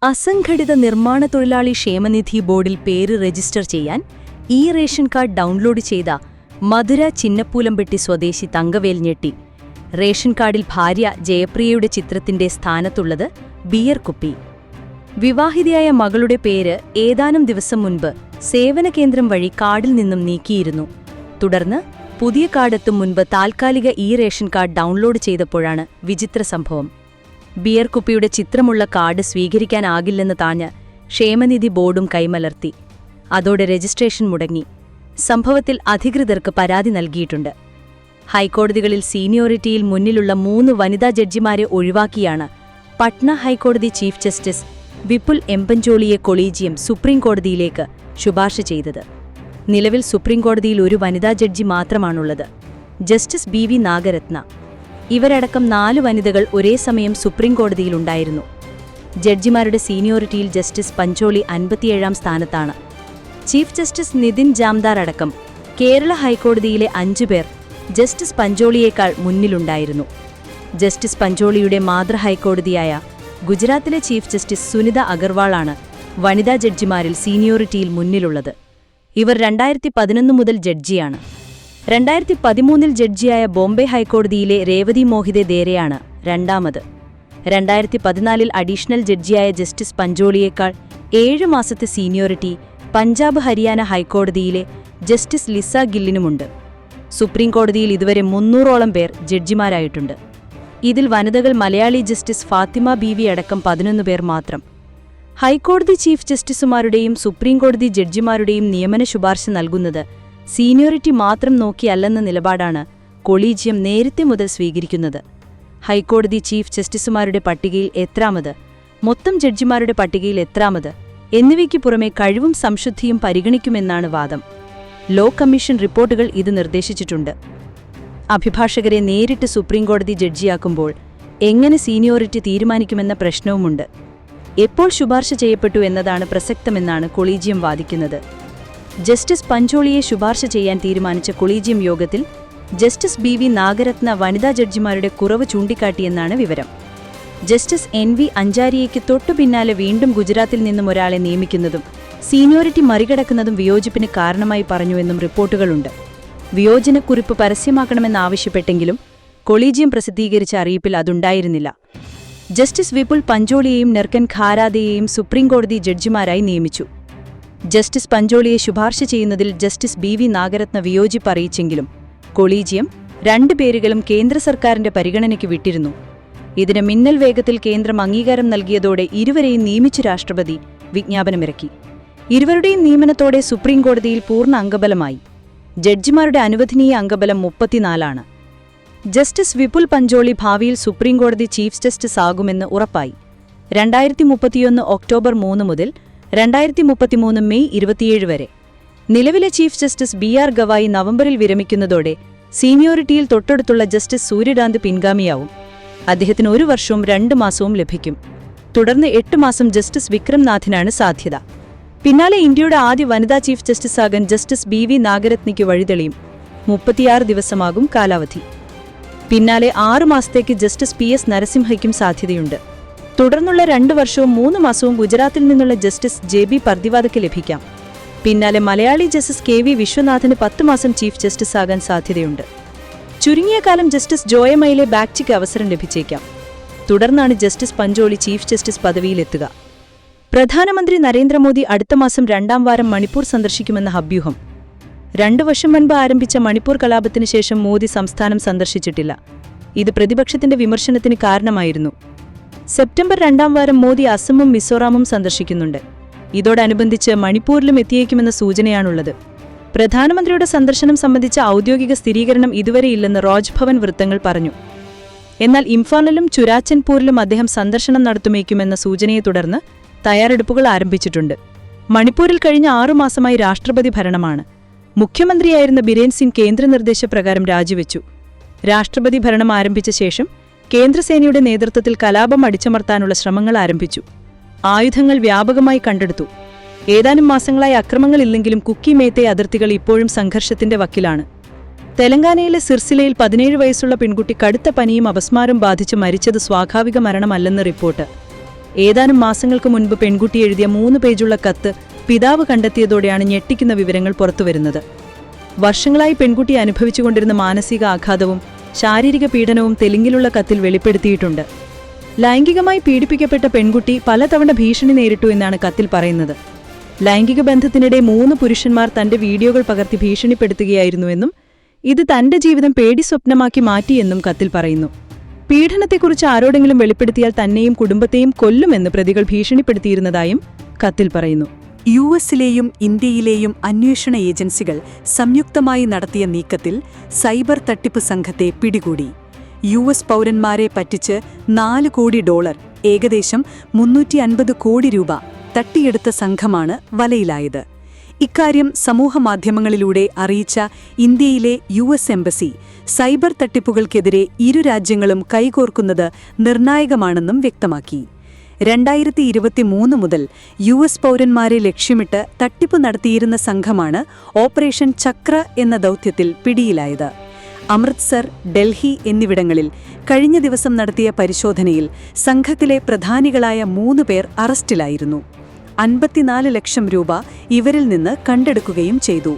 അസംഘടിത നിർമ്മാണ തൊഴിലാളി ക്ഷേമനിധി ബോർഡിൽ പേര് രജിസ്റ്റർ ചെയ്യാൻ റേഷൻ കാർഡ് ഡൗൺലോഡ് ചെയ്ത മധുര ചിന്നപ്പൂലംപെട്ടി സ്വദേശി തങ്കവേൽ ഞെട്ടി. റേഷൻ കാർഡിൽ ഭാര്യ ജയപ്രിയയുടെ ചിത്രത്തിന്റെ സ്ഥാനത്തുള്ളത് ബിയർ കുപ്പി. വിവാഹിതയായ മകളുടെ പേര് ഏതാനും ദിവസം മുൻപ് സേവനകേന്ദ്രം വഴി കാർഡിൽ നിന്നും നീക്കിയിരുന്നു. തുടർന്ന് പുതിയ കാർഡെത്തും മുൻപ് താൽക്കാലിക റേഷൻ കാർഡ് ഡൗൺലോഡ് ചെയ്തപ്പോഴാണ് വിചിത്ര സംഭവം. ബിയർ കുപ്പിയുടെ ചിത്രമുള്ള കാർഡ് സ്വീകരിക്കാനാകില്ലെന്ന് താഞ്ഞ് ക്ഷേമനിധി ബോർഡും കൈമലർത്തി. അതോടെ രജിസ്ട്രേഷൻ മുടങ്ങി. സംഭവത്തിൽ അധികൃതർക്ക് പരാതി നൽകിയിട്ടുണ്ട്. ഹൈക്കോടതികളിൽ സീനിയോറിറ്റിയിൽ മുന്നിലുള്ള 3 വനിതാ ജഡ്ജിമാരെ ഒഴിവാക്കിയാണ് പട്ന ഹൈക്കോടതി ചീഫ് ജസ്റ്റിസ് വിപുൽ എംപഞ്ചോളിയെ കൊളീജിയം സുപ്രീംകോടതിയിലേക്ക് ശുപാർശ ചെയ്തത്. നിലവിൽ സുപ്രീംകോടതിയിൽ ഒരു വനിതാ ജഡ്ജി മാത്രമാണുള്ളത്, ജസ്റ്റിസ് BV നാഗരത്ന. ഇവരടക്കം 4 വനിതകൾ ഒരേ സമയം സുപ്രീംകോടതിയിലുണ്ടായിരുന്നു. ജഡ്ജിമാരുടെ സീനിയോറിറ്റിയിൽ ജസ്റ്റിസ് പഞ്ചോളി 57ാം സ്ഥാനത്താണ്. ചീഫ് ജസ്റ്റിസ് നിതിൻ ജാംദാർ അടക്കം കേരള ഹൈക്കോടതിയിലെ 5 പേർ ജസ്റ്റിസ് പഞ്ചോളിയേക്കാൾ മുന്നിലുണ്ടായിരുന്നു. ജസ്റ്റിസ് പഞ്ചോളിയുടെ മാതൃഹൈക്കോടതിയായ ഗുജറാത്തിലെ ചീഫ് ജസ്റ്റിസ് സുനിത അഗർവാളാണ് വനിതാ ജഡ്ജിമാരിൽ സീനിയോറിറ്റിയിൽ മുന്നിലുള്ളത്. ഇവർ 2011 മുതൽ ജഡ്ജിയാണ്. 2013 ജഡ്ജിയായ ബോംബെ ഹൈക്കോടതിയിലെ രേവതി മോഹിതെ ദേരയാണ് രണ്ടാമത്. 2014 അഡീഷണൽ ജഡ്ജിയായ ജസ്റ്റിസ് പഞ്ചോളിയേക്കാൾ 7 മാസത്തെ സീനിയോറിറ്റി പഞ്ചാബ് ഹരിയാന ഹൈക്കോടതിയിലെ ജസ്റ്റിസ് ലിസ ഗില്ലിനുമുണ്ട്. സുപ്രീംകോടതിയിൽ ഇതുവരെ 300ഓളം പേർ ജഡ്ജിമാരായിട്ടുണ്ട്. ഇതിൽ വനിതകൾ മലയാളി ജസ്റ്റിസ് ഫാത്തിമ BV അടക്കം 11 പേർ മാത്രം. ഹൈക്കോടതി ചീഫ് ജസ്റ്റിസുമാരുടെയും സുപ്രീംകോടതി ജഡ്ജിമാരുടെയും നിയമന ശുപാർശ നൽകുന്നത് സീനിയോറിറ്റി മാത്രം നോക്കിയല്ലെന്ന നിലപാടാണ് കൊളീജിയം നേരത്തെ മുതൽ സ്വീകരിക്കുന്നത്. ഹൈക്കോടതി ചീഫ് ജസ്റ്റിസുമാരുടെ പട്ടികയിൽ എത്രാമത്, മൊത്തം ജഡ്ജിമാരുടെ പട്ടികയിൽ എത്രാമത് എന്നിവയ്ക്ക് പുറമെ കഴിവും സംശുദ്ധിയും പരിഗണിക്കുമെന്നാണ് വാദം. ലോ കമ്മീഷൻ റിപ്പോർട്ടുകൾ ഇത് നിർദ്ദേശിച്ചിട്ടുണ്ട്. അഭിഭാഷകരെ നേരിട്ട് സുപ്രീംകോടതി ജഡ്ജിയാക്കുമ്പോൾ എങ്ങനെ സീനിയോറിറ്റി തീരുമാനിക്കുമെന്ന പ്രശ്നവുമുണ്ട്. എപ്പോൾ ശുപാർശ ചെയ്യപ്പെട്ടു എന്നതാണ് പ്രസക്തമെന്നാണ് കൊളീജിയം വാദിക്കുന്നത്. ജസ്റ്റിസ് പഞ്ചോളിയെ ശുപാർശ ചെയ്യാൻ തീരുമാനിച്ച കൊളീജിയം യോഗത്തിൽ ജസ്റ്റിസ് BV നാഗരത്ന വനിതാ ജഡ്ജിമാരുടെ കുറവ് ചൂണ്ടിക്കാട്ടിയെന്നാണ് വിവരം. ജസ്റ്റിസ് NV അഞ്ചാരിയയ്ക്ക് തൊട്ടു പിന്നാലെ വീണ്ടും ഗുജറാത്തിൽ നിന്നും ഒരാളെ നിയമിക്കുന്നതും സീനിയോറിറ്റി മറികടക്കുന്നതും വിയോജിപ്പിന് കാരണമായി പറഞ്ഞുവെന്നും റിപ്പോർട്ടുകളുണ്ട്. വിയോജനക്കുറിപ്പ് പരസ്യമാക്കണമെന്നാവശ്യപ്പെട്ടെങ്കിലും കൊളീജിയം പ്രസിദ്ധീകരിച്ച അറിയിപ്പിൽ അതുണ്ടായിരുന്നില്ല. ജസ്റ്റിസ് വിപുൽ പഞ്ചോളിയെയും നെർക്കൻ ഖാരാദയെയും സുപ്രീംകോടതി ജഡ്ജിമാരായി നിയമിച്ചു. ജസ്റ്റിസ് പഞ്ചോളിയെ ശുപാർശ ചെയ്യുന്നതിൽ ജസ്റ്റിസ് BV നാഗരത്ന വിയോജിപ്പ് അറിയിച്ചെങ്കിലും കൊളീജിയം 2 പേരുകളും കേന്ദ്ര സർക്കാരിന്റെ പരിഗണനയ്ക്ക് വിട്ടിരുന്നു. ഇതിന് മിന്നൽ വേഗത്തിൽ കേന്ദ്രം അംഗീകാരം നൽകിയതോടെ ഇരുവരെയും നിയമിച്ചു രാഷ്ട്രപതി വിജ്ഞാപനമിറക്കി. ഇരുവരുടെയും നിയമനത്തോടെ സുപ്രീംകോടതിയിൽ പൂർണ്ണ അംഗബലമായി. ജഡ്ജിമാരുടെ അനുവദനീയ അംഗബലം 34 ജസ്റ്റിസ് വിപുൽ പഞ്ചോളി ഭാവിയിൽ സുപ്രീംകോടതി ചീഫ് ജസ്റ്റിസ് ആകുമെന്ന് ഉറപ്പായി. 2031 ഒക്ടോബർ 3 മുതൽ 2033 മെയ് 27 വരെ. നിലവിലെ ചീഫ് ജസ്റ്റിസ് BR ഗവായി നവംബറിൽ വിരമിക്കുന്നതോടെ സീനിയോറിറ്റിയിൽ തൊട്ടടുത്തുള്ള ജസ്റ്റിസ് സൂര്യകാന്ത് പിൻഗാമിയാവും. അദ്ദേഹത്തിന് 1 വർഷവും 2 മാസവും ലഭിക്കും. തുടർന്ന് 8 മാസം ജസ്റ്റിസ് വിക്രം നാഥിനാണ് സാധ്യത. പിന്നാലെ ഇന്ത്യയുടെ ആദ്യ വനിതാ ചീഫ് ജസ്റ്റിസാകാൻ ജസ്റ്റിസ് BV നാഗരത്നയ്ക്ക് വഴിതെളിയും. 36 ദിവസമാകും കാലാവധി. പിന്നാലെ 6 മാസത്തേക്ക് ജസ്റ്റിസ് PS നരസിംഹയ്ക്കും സാധ്യതയുണ്ട്. തുടർന്നുള്ള 2 വർഷവും 3 മാസവും ഗുജറാത്തിൽ നിന്നുള്ള ജസ്റ്റിസ് JB പർദിവാദയ്ക്ക് ലഭിക്കാം. പിന്നാലെ മലയാളി ജസ്റ്റിസ് KV വിശ്വനാഥന് 10 മാസം ചീഫ് ജസ്റ്റിസ് ആകാൻ സാധ്യതയുണ്ട്. ചുരുങ്ങിയ കാലം ജസ്റ്റിസ് ജോയമയിലെ ബാഗ്ചിക്ക് അവസരം ലഭിച്ചേക്കാം. തുടർന്നാണ് ജസ്റ്റിസ് പഞ്ചോളി ചീഫ് ജസ്റ്റിസ് പദവിയിലെത്തുക. പ്രധാനമന്ത്രി നരേന്ദ്രമോദി അടുത്ത മാസം 2ാം വാരം മണിപ്പൂർ സന്ദർശിക്കുമെന്ന അഭ്യൂഹം. 2 വർഷം മുൻപ് ആരംഭിച്ച മണിപ്പൂർ കലാപത്തിന് ശേഷം മോദി സംസ്ഥാനം സന്ദർശിച്ചിട്ടില്ല. ഇത് പ്രതിപക്ഷത്തിന്റെ വിമർശനത്തിന് കാരണമായിരുന്നു. സെപ്റ്റംബർ 2ാം വാരം മോദി അസമും മിസോറാമും സന്ദർശിക്കുന്നുണ്ട്. ഇതോടനുബന്ധിച്ച് മണിപ്പൂരിലും എത്തിയേക്കുമെന്ന സൂചനയാണുള്ളത്. പ്രധാനമന്ത്രിയുടെ സന്ദർശനം സംബന്ധിച്ച ഔദ്യോഗിക സ്ഥിരീകരണം ഇതുവരെയില്ലെന്ന് രാജ്ഭവൻ വൃത്തങ്ങൾ പറഞ്ഞു. എന്നാൽ ഇംഫാലിലും ചുരാചൻപൂരിലും അദ്ദേഹം സന്ദർശനം നടത്തുമേക്കുമെന്ന സൂചനയെ തുടർന്ന് തയ്യാറെടുപ്പുകൾ ആരംഭിച്ചിട്ടുണ്ട്. മണിപ്പൂരിൽ കഴിഞ്ഞ 6 മാസമായി രാഷ്ട്രപതി ഭരണമാണ്. മുഖ്യമന്ത്രിയായിരുന്ന ബിരേൻ സിംഗ് കേന്ദ്ര നിർദ്ദേശപ്രകാരം രാജിവെച്ചു. രാഷ്ട്രപതി ഭരണം ആരംഭിച്ച ശേഷം കേന്ദ്രസേനയുടെ നേതൃത്വത്തിൽ കലാപം അടിച്ചമർത്താനുള്ള ശ്രമങ്ങൾ ആരംഭിച്ചു. ആയുധങ്ങൾ വ്യാപകമായി കണ്ടെടുത്തു. ഏതാനും മാസങ്ങളായി അക്രമങ്ങളില്ലെങ്കിലും കുക്കി മേത്തെ അതിർത്തികൾ ഇപ്പോഴും സംഘർഷത്തിന്റെ വക്കിലാണ്. തെലങ്കാനയിലെ സിർസിലയിൽ 17 വയസ്സുള്ള പെൺകുട്ടി കടുത്ത പനിയും അപസ്മാരം ബാധിച്ച് മരിച്ചത് സ്വാഭാവിക മരണമല്ലെന്ന് റിപ്പോർട്ട്. ഏതാനും മാസങ്ങൾക്ക് മുൻപ് പെൺകുട്ടി എഴുതിയ 3 പേജുള്ള കത്ത് പിതാവ് കണ്ടെത്തിയതോടെയാണ് ഞെട്ടിക്കുന്ന വിവരങ്ങൾ പുറത്തുവരുന്നത്. വർഷങ്ങളായി പെൺകുട്ടി അനുഭവിച്ചുകൊണ്ടിരുന്ന മാനസിക ആഘാതവും ശാരീരിക പീഡനവും തെലുങ്കിലുള്ള കത്തിൽ വെളിപ്പെടുത്തിയിട്ടുണ്ട്. ലൈംഗികമായി പീഡിപ്പിക്കപ്പെട്ട പെൺകുട്ടി പലതവണ ഭീഷണി നേരിട്ടു എന്നാണ് കത്തിൽ പറയുന്നത്. ലൈംഗിക ബന്ധത്തിനിടെ 3 പുരുഷന്മാർ തന്റെ വീഡിയോകൾ പകർത്തി ഭീഷണിപ്പെടുത്തുകയായിരുന്നുവെന്നും ഇത് തന്റെ ജീവിതം പേടിസ്വപ്നമാക്കി മാറ്റിയെന്നും കത്തിൽ പറയുന്നു. പീഡനത്തെക്കുറിച്ച് ആരോടെങ്കിലും വെളിപ്പെടുത്തിയാൽ തന്നെയും കുടുംബത്തെയും കൊല്ലുമെന്ന് പ്രതികൾ ഭീഷണിപ്പെടുത്തിയിരുന്നതായും കത്തിൽ പറയുന്നു. യുഎസിലെയും ഇന്ത്യയിലെയും അന്വേഷണ ഏജൻസികൾ സംയുക്തമായി നടത്തിയ നീക്കത്തിൽ സൈബർ തട്ടിപ്പ് സംഘത്തെ പിടികൂടി. യുഎസ് പൗരന്മാരെ പറ്റിച്ച് $4 കോടി, ഏകദേശം 350 കോടി രൂപ തട്ടിയെടുത്ത സംഘമാണ് വലയിലായത്. ഇക്കാര്യം സമൂഹമാധ്യമങ്ങളിലൂടെ അറിയിച്ച ഇന്ത്യയിലെ യുഎസ് എംബസി സൈബർ തട്ടിപ്പുകൾക്കെതിരെ ഇരു രാജ്യങ്ങളും കൈകോർക്കുന്നത് നിർണായകമാണെന്നും വ്യക്തമാക്കി. 2023 മുതൽ യുഎസ് പൗരന്മാരെ ലക്ഷ്യമിട്ട് തട്ടിപ്പ് നടത്തിയിരുന്ന സംഘമാണ് ഓപ്പറേഷൻ ചക്ര എന്ന ദൗത്യത്തിൽ പിടിയിലായത്. അമൃത്സർ, ഡൽഹി എന്നിവിടങ്ങളിൽ കഴിഞ്ഞ ദിവസം നടത്തിയ പരിശോധനയിൽ സംഘത്തിലെ പ്രധാനികളായ 3 പേർ അറസ്റ്റിലായിരുന്നു. 54 ലക്ഷം രൂപ ഇവരിൽ നിന്ന് കണ്ടെടുക്കുകയും ചെയ്തു.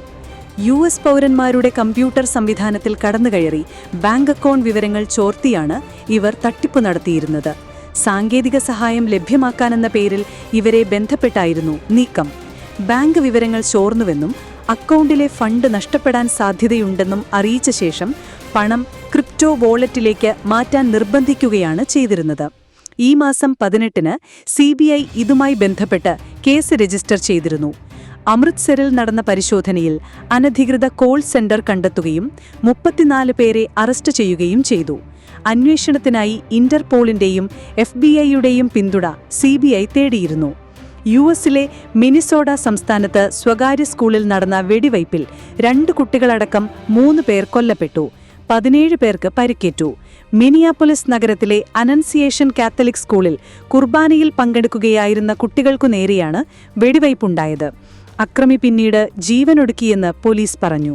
യുഎസ് പൗരന്മാരുടെ കമ്പ്യൂട്ടർ സംവിധാനത്തിൽ കടന്നുകയറി ബാങ്ക് അക്കൗണ്ട് വിവരങ്ങൾ ചോർത്തിയാണ് ഇവർ തട്ടിപ്പ് നടത്തിയിരുന്നത്. സാങ്കേതിക സഹായം ലഭ്യമാക്കാനെന്ന പേരിൽ ഇവരെ ബന്ധപ്പെട്ടായിരുന്നു നീക്കം. ബാങ്ക് വിവരങ്ങൾ ചോർന്നുവെന്നും അക്കൗണ്ടിലെ ഫണ്ട് നഷ്ടപ്പെടാൻ സാധ്യതയുണ്ടെന്നും അറിയിച്ച ശേഷം പണം ക്രിപ്റ്റോ വാലറ്റിലേക്ക് മാറ്റാൻ നിർബന്ധിക്കുകയാണ് ചെയ്തിരുന്നത്. ഈ മാസം 18-ന് CBI ഇതുമായി ബന്ധപ്പെട്ട് കേസ് രജിസ്റ്റർ ചെയ്തിരുന്നു. അമൃത്സറിൽ നടന്ന പരിശോധനയിൽ അനധികൃത കോൾ സെന്റർ കണ്ടെത്തുകയും 34 പേരെ അറസ്റ്റ് ചെയ്യുകയും ചെയ്തു. അന്വേഷണത്തിനായി ഇന്റർപോളിന്റെയും FBI-യുടെയും പിന്തുണ CBI തേടിയിരുന്നു. യുഎസിലെ മിനിസോഡ സംസ്ഥാനത്ത് സ്വകാര്യ സ്കൂളിൽ നടന്ന വെടിവയ്പിൽ 2 കുട്ടികളടക്കം 3 പേർ കൊല്ലപ്പെട്ടു. 17 പേർക്ക് പരിക്കേറ്റു. മിനിയാപോളിസ് നഗരത്തിലെ അനൻസിയേഷൻ കാത്തലിക് സ്കൂളിൽ കുർബാനയിൽ പങ്കെടുക്കുകയായിരുന്ന കുട്ടികൾക്കു നേരെയാണ് വെടിവയ്പുണ്ടായത്. അക്രമി പിന്നീട് ജീവനൊടുക്കിയെന്ന് പോലീസ് പറഞ്ഞു.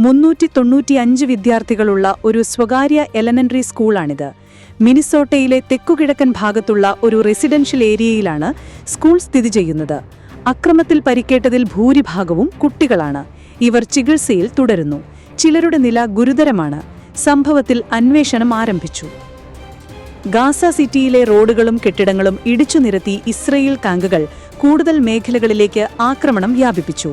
395 വിദ്യാർത്ഥികളുള്ള ഒരു സ്വകാര്യ എലമെന്ററി സ്കൂളാണിത്. മിനിസോട്ടയിലെ തെക്കുകിഴക്കൻ ഭാഗത്തുള്ള ഒരു റെസിഡൻഷ്യൽ ഏരിയയിലാണ് സ്കൂൾ സ്ഥിതി ചെയ്യുന്നത്. അക്രമത്തിൽ പരിക്കേറ്റതിൽ ഭൂരിഭാഗവും കുട്ടികളാണ്. ഇവർ ചികിത്സയിൽ തുടരുന്നു. ചിലരുടെ നില ഗുരുതരമാണ്. സംഭവത്തിൽ അന്വേഷണം ആരംഭിച്ചു. ഗാസ സിറ്റിയിലെ റോഡുകളും കെട്ടിടങ്ങളും ഇടിച്ചു നിരത്തി ഇസ്രയേൽ ടാങ്കുകൾ കൂടുതൽ മേഖലകളിലേക്ക് ആക്രമണം വ്യാപിപ്പിച്ചു.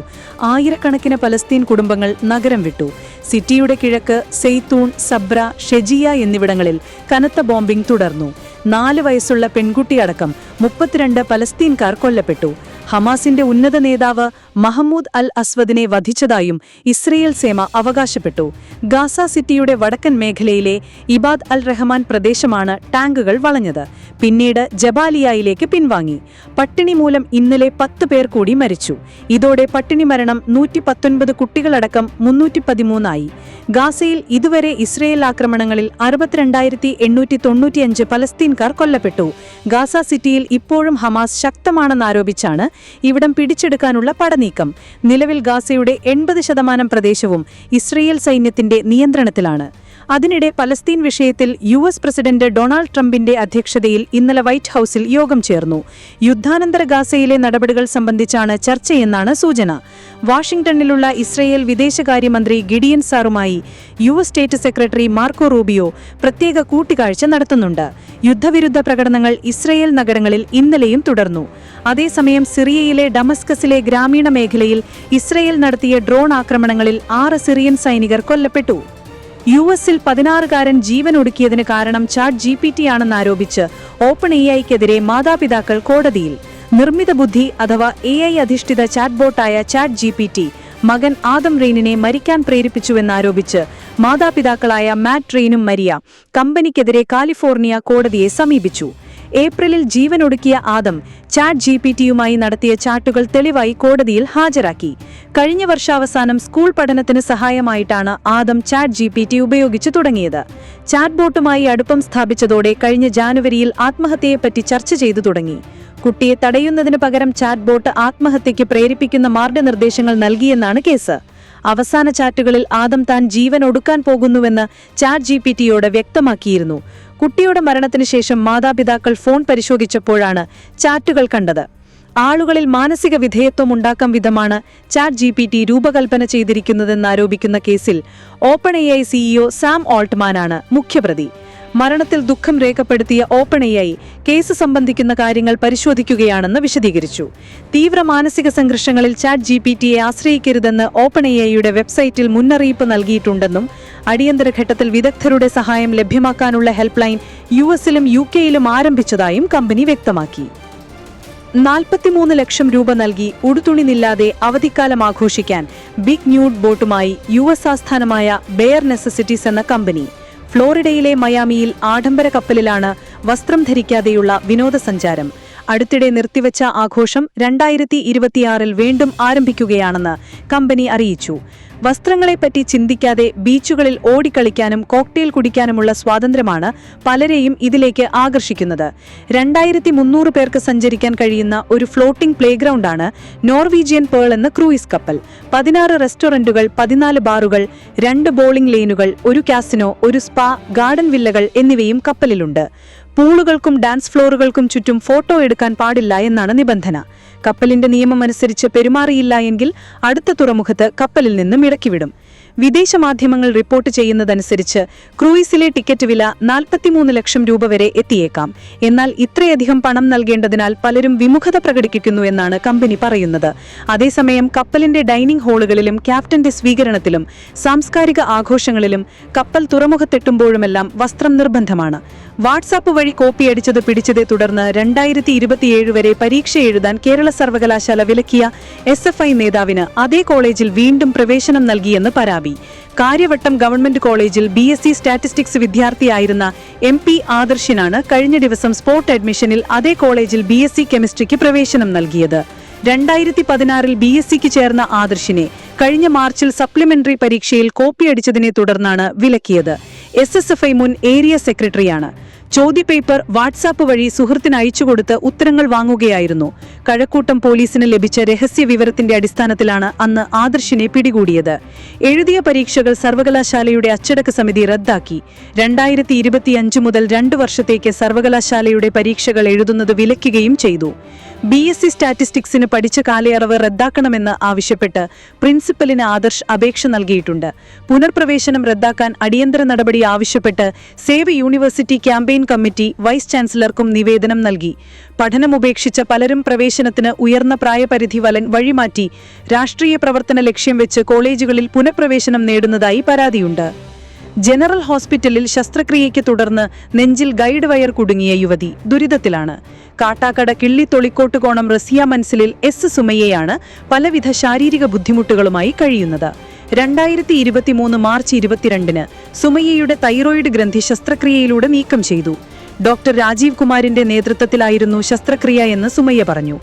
ആയിരക്കണക്കിന് പലസ്തീൻ കുടുംബങ്ങൾ നഗരം വിട്ടു. സിറ്റിയുടെ കിഴക്ക് സെയ്ത്തൂൺ, സബ്ര, ഷെജിയ എന്നിവിടങ്ങളിൽ കനത്ത ബോംബിംഗ് തുടർന്നു. 4 വയസ്സുള്ള പെൺകുട്ടിയടക്കം 32 പലസ്തീൻകാർ കൊല്ലപ്പെട്ടു. ഹമാസിന്റെ ഉന്നത നേതാവ് മഹമ്മൂദ് അൽ അസ്വദിനെ വധിച്ചതായും ഇസ്രയേൽ സേന അവകാശപ്പെട്ടു. ഗാസ സിറ്റിയുടെ വടക്കൻ മേഖലയിലെ ഇബാദ് അൽ റഹ്മാൻ പ്രദേശമാണ് ടാങ്കുകൾ വളഞ്ഞത്. പിന്നീട് ജബാലിയയിലേക്ക് പിൻവാങ്ങി. പട്ടിണി മൂലം ഇന്നലെ 10 പേർ കൂടി മരിച്ചു. ഇതോടെ പട്ടിണി മരണം 119 കുട്ടികളടക്കം 313 ആയി. ഗാസയിൽ ഇതുവരെ ഇസ്രയേൽ ആക്രമണങ്ങളിൽ 62,895 പലസ്തീൻകാർ കൊല്ലപ്പെട്ടു. ഗാസ സിറ്റിയിൽ ഇപ്പോഴും ഹമാസ് ശക്തമാണെന്നാരോപിച്ചാണ് ഇവിടം പിടിച്ചെടുക്കാനുള്ള പടനീക്കം. നിലവിൽ ഗാസയുടെ 80% പ്രദേശവും ഇസ്രയേൽ സൈന്യത്തിന്റെ നിയന്ത്രണത്തിലാണ്. അതിനിടെ പലസ്തീൻ വിഷയത്തിൽ US പ്രസിഡന്റ് ഡൊണാൾഡ് ട്രംപിന്റെ അധ്യക്ഷതയിൽ ഇന്നലെ വൈറ്റ് ഹൌസിൽ യോഗം ചേർന്നു. യുദ്ധാനന്തര ഗാസയിലെ നടപടികൾ സംബന്ധിച്ചാണ് ചർച്ചയെന്നാണ് സൂചന. വാഷിംഗ്ടണിലുള്ള ഇസ്രയേൽ വിദേശകാര്യമന്ത്രി ഗിഡിയൻ സാറുമായി US state secretary Marco Rubio പ്രത്യേക കൂടിക്കാഴ്ച നടത്തുന്നുണ്ട്. യുദ്ധവിരുദ്ധ പ്രകടനങ്ങൾ ഇസ്രയേൽ നഗരങ്ങളിൽ ഇന്നലെയും തുടർന്നു. അതേസമയം സിറിയയിലെ ഡമസ്കസിലെ ഗ്രാമീണ മേഖലയിൽ ഇസ്രയേൽ നടത്തിയ ഡ്രോൺ ആക്രമണങ്ങളിൽ 6 സിറിയൻ സൈനികർ കൊല്ലപ്പെട്ടു. US-ൽ 16-കാരൻ ജീവനൊടുക്കിയതിന് കാരണം ചാറ്റ് GPT ആണെന്നാരോപിച്ച് ഓപ്പൺ AIക്കെതിരെ മാതാപിതാക്കൾ കോടതിയിൽ. നിർമ്മിത ബുദ്ധി അഥവാ AI അധിഷ്ഠിത ചാറ്റ്ബോട്ടായ ചാറ്റ് GPT മകൻ ആദം റെയ്നിനെ മരിക്കാൻ പ്രേരിപ്പിച്ചുവെന്നാരോപിച്ച് മാതാപിതാക്കളായ മാറ്റ് റെയ്നും മരിയ കമ്പനിക്കെതിരെ കാലിഫോർണിയ കോടതിയെ സമീപിച്ചു. ഏപ്രിലിൽ ജീവനൊടുക്കിയ ആദം ചാറ്റ് GPTയുമായി നടത്തിയ ചാറ്റുകൾ തെളിവായി കോടതിയിൽ ഹാജരാക്കി. കഴിഞ്ഞ വർഷാവസാനം സ്കൂൾ പഠനത്തിന് സഹായമായിട്ടാണ് ആദം ചാറ്റ് GPT ഉപയോഗിച്ചു തുടങ്ങിയത്. ചാറ്റ് ബോട്ടുമായി അടുപ്പം സ്ഥാപിച്ചതോടെ കഴിഞ്ഞ ജാനുവരിയിൽ ആത്മഹത്യയെപ്പറ്റി ചർച്ച ചെയ്തു തുടങ്ങി. കുട്ടിയെ തടയുന്നതിന് പകരം ചാറ്റ് ബോട്ട് ആത്മഹത്യയ്ക്ക് പ്രേരിപ്പിക്കുന്ന മാർഗനിർദ്ദേശങ്ങൾ നൽകിയെന്നാണ് കേസ്. അവസാന ചാറ്റുകളിൽ ആദം താൻ ജീവൻ ഒടുക്കാൻ പോകുന്നുവെന്ന് ChatGPT-യോട് വ്യക്തമാക്കിയിരുന്നു. കുട്ടിയുടെ മരണത്തിന് ശേഷം മാതാപിതാക്കൾ ഫോൺ പരിശോധിച്ചപ്പോഴാണ് ചാറ്റുകൾ കണ്ടത്. ആളുകളിൽ മാനസിക വിധേയത്വം ഉണ്ടാക്കാം വിധമാണ് ChatGPT രൂപകൽപ്പന ചെയ്തിരിക്കുന്നതെന്നാരോപിക്കുന്ന കേസിൽ OpenAI CEO സാം ഓൾട്ട്മാനാണ് മുഖ്യപ്രതി. മരണത്തിൽ ദുഃഖം രേഖപ്പെടുത്തിയ OpenAI കേസ് സംബന്ധിക്കുന്ന കാര്യങ്ങൾ പരിശോധിക്കുകയാണെന്ന് വിശദീകരിച്ചു. തീവ്ര മാനസിക സംഘർഷങ്ങളിൽ ChatGPT-യെ ആശ്രയിക്കരുതെന്ന് OpenAI-യുടെ വെബ്സൈറ്റിൽ മുന്നറിയിപ്പ് നൽകിയിട്ടുണ്ടെന്നും അടിയന്തര ഘട്ടത്തിൽ വിദഗ്ധരുടെ സഹായം ലഭ്യമാക്കാനുള്ള ഹെൽപ്പ് ലൈൻ US-ലും UK-യിലും ആരംഭിച്ചതായും കമ്പനി വ്യക്തമാക്കി. 43 ലക്ഷം രൂപ നൽകി ഉടുതുണിന്നില്ലാതെ അവധിക്കാലം ആഘോഷിക്കാൻ ബിഗ് ന്യൂഡ് ബോട്ടുമായി US ആസ്ഥാനമായ ബെയർ നെസസിറ്റീസ് എന്ന കമ്പനി. ഫ്ലോറിഡയിലെ മയാമിയിൽ ആഡംബര കപ്പലിലാണ് വസ്ത്രം ധരിക്കാതെയുള്ള വിനോദസഞ്ചാരം. അടുത്തിടെ നിർത്തിവച്ച ആഘോഷം 2026-ൽ വീണ്ടും ആരംഭിക്കുകയാണെന്ന് കമ്പനി അറിയിച്ചു. വസ്ത്രങ്ങളെപ്പറ്റി ചിന്തിക്കാതെ ബീച്ചുകളിൽ ഓടിക്കളിക്കാനും കോക്ടെയിൽ കുടിക്കാനുമുള്ള സ്വാതന്ത്ര്യമാണ് പലരെയും ഇതിലേക്ക് ആകർഷിക്കുന്നത്. 2300 പേർക്ക് സഞ്ചരിക്കാൻ കഴിയുന്ന ഒരു ഫ്ലോട്ടിംഗ് പ്ലേഗ്രൗണ്ടാണ് നോർവീജിയൻ പേൾ എന്ന ക്രൂയിസ് കപ്പൽ. 16 റെസ്റ്റോറന്റുകൾ, 14 ബാറുകൾ, 2 ബോളിംഗ് ലെയിനുകൾ, ഒരു കാസിനോ, ഒരു സ്പാ, ഗാർഡൻ വില്ലകൾ എന്നിവയും കപ്പലിലുണ്ട്. പൂളുകൾക്കും ഡാൻസ് ഫ്ലോറുകൾക്കും ചുറ്റും ഫോട്ടോ എടുക്കാൻ പാടില്ല എന്നാണ് നിബന്ധന. കപ്പലിന്റെ നിയമമനുസരിച്ച് പെരുമാറിയില്ല എങ്കിൽ അടുത്ത തുറമുഖത്ത് കപ്പലിൽ നിന്നും ഇറക്കിവിടും. വിദേശ മാധ്യമങ്ങൾ റിപ്പോർട്ട് ചെയ്യുന്നതനുസരിച്ച് ക്രൂയിസിലെ ടിക്കറ്റ് വില 43 ലക്ഷം രൂപ വരെ എത്തിയേക്കാം. എന്നാൽ ഇത്രയധികം പണം നൽകേണ്ടതിനാൽ പലരും വിമുഖത പ്രകടിപ്പിക്കുന്നു എന്നാണ് കമ്പനി പറയുന്നത്. അതേസമയം കപ്പലിന്റെ ഡൈനിംഗ് ഹാളുകളിലും ക്യാപ്റ്റന്റെ സ്വീകരണത്തിലും സാംസ്കാരിക ആഘോഷങ്ങളിലും കപ്പൽ തുറമുഖത്തെട്ടുമ്പോഴുമെല്ലാം വസ്ത്രം നിർബന്ധമാണ്. വാട്സാപ്പ് വഴി കോപ്പിയടിച്ചത് പിടിച്ചതേ തുടർന്ന് 2027 വരെ പരീക്ഷ എഴുതാൻ കേരള സർവകലാശാല വിലക്കിയ SFI നേതാവിന് അതേ കോളേജിൽ വീണ്ടും പ്രവേശനം നൽകിയെന്ന് പരാതി. കാര്യവട്ടം ഗവൺമെന്റ് കോളേജിൽ BSc സ്റ്റാറ്റിസ്റ്റിക്സ് വിദ്യാർത്ഥിയായിരുന്ന MP ആദർശിനാണ് കഴിഞ്ഞ ദിവസം സ്പോട്ട് അഡ്മിഷനിൽ അതേ കോളേജിൽ BSc കെമിസ്ട്രിക്ക് പ്രവേശനം നൽകിയത്. 2016-ൽ BScക്ക് ചേർന്ന ആദർശിനെ കഴിഞ്ഞ മാർച്ചിൽ സപ്ലിമെന്ററി പരീക്ഷയിൽ കോപ്പിയടിച്ചതിനെ തുടർന്നാണ് വിലക്കിയത്. SSFI മുൻ ഏരിയ സെക്രട്ടറിയാണ്. ചോദ്യപേപ്പർ വാട്സാപ്പ് വഴി സുഹൃത്തിന് അയച്ചുകൊടുത്ത് ഉത്തരങ്ങൾ വാങ്ങുകയായിരുന്നു. കഴക്കൂട്ടം പോലീസിന് ലഭിച്ച രഹസ്യ വിവരത്തിന്റെ അടിസ്ഥാനത്തിലാണ് അന്ന് ആദർശിനെ പിടികൂടിയത്. എഴുതിയ പരീക്ഷകൾ സർവകലാശാലയുടെ അച്ചടക്ക സമിതി റദ്ദാക്കി. 2025 മുതൽ 2 വർഷത്തേക്ക് സർവകലാശാലയുടെ പരീക്ഷകൾ എഴുതുന്നത് വിലക്കുകയും ചെയ്തു. BSc സ്റ്റാറ്റിസ്റ്റിക്സിന് പഠിച്ച കാലയളവ് റദ്ദാക്കണമെന്ന് ആവശ്യപ്പെട്ട് പ്രിൻസിപ്പലിന് ആദർശ് അപേക്ഷ നൽകിയിട്ടുണ്ട്. പുനർപ്രവേശനം റദ്ദാക്കാൻ അടിയന്തര നടപടി ആവശ്യപ്പെട്ട് save university campaign committee vice ചാൻസലർക്കും നിവേദനം നൽകി. പഠനം ഉപേക്ഷിച്ച പലരും പ്രവേശനത്തിന് ഉയർന്ന പ്രായപരിധി വഴിമാറ്റി രാഷ്ട്രീയ പ്രവർത്തന ലക്ഷ്യം വെച്ച് കോളേജുകളിൽ പുനഃപ്രവേശനം നേടുന്നതായി പരാതിയുണ്ട്. ജനറൽ ഹോസ്പിറ്റലിൽ ശസ്ത്രക്രിയയ്ക്ക് തുടർന്ന് നെഞ്ചിൽ ഗൈഡ് വയർ കുടുങ്ങിയ യുവതി ദുരിതത്തിലാണ്. കാട്ടാക്കട കിള്ളിത്തൊളിക്കോട്ടുകോണം റസിയ മൻസിലിൽ S സുമയ്യയാണ് പലവിധ ശാരീരിക ബുദ്ധിമുട്ടുകളുമായി കഴിയുന്നത്. 2023 മാർച്ച് 22-ന് സുമയ്യയുടെ തൈറോയിഡ് ഗ്രന്ഥി ശസ്ത്രക്രിയയിലൂടെ നീക്കം ചെയ്തു. ഡോക്ടർ രാജീവ് കുമാരിന്റെ നേതൃത്വത്തിലായിരുന്നു ശസ്ത്രക്രിയ എന്ന് സുമയ്യ പറഞ്ഞു.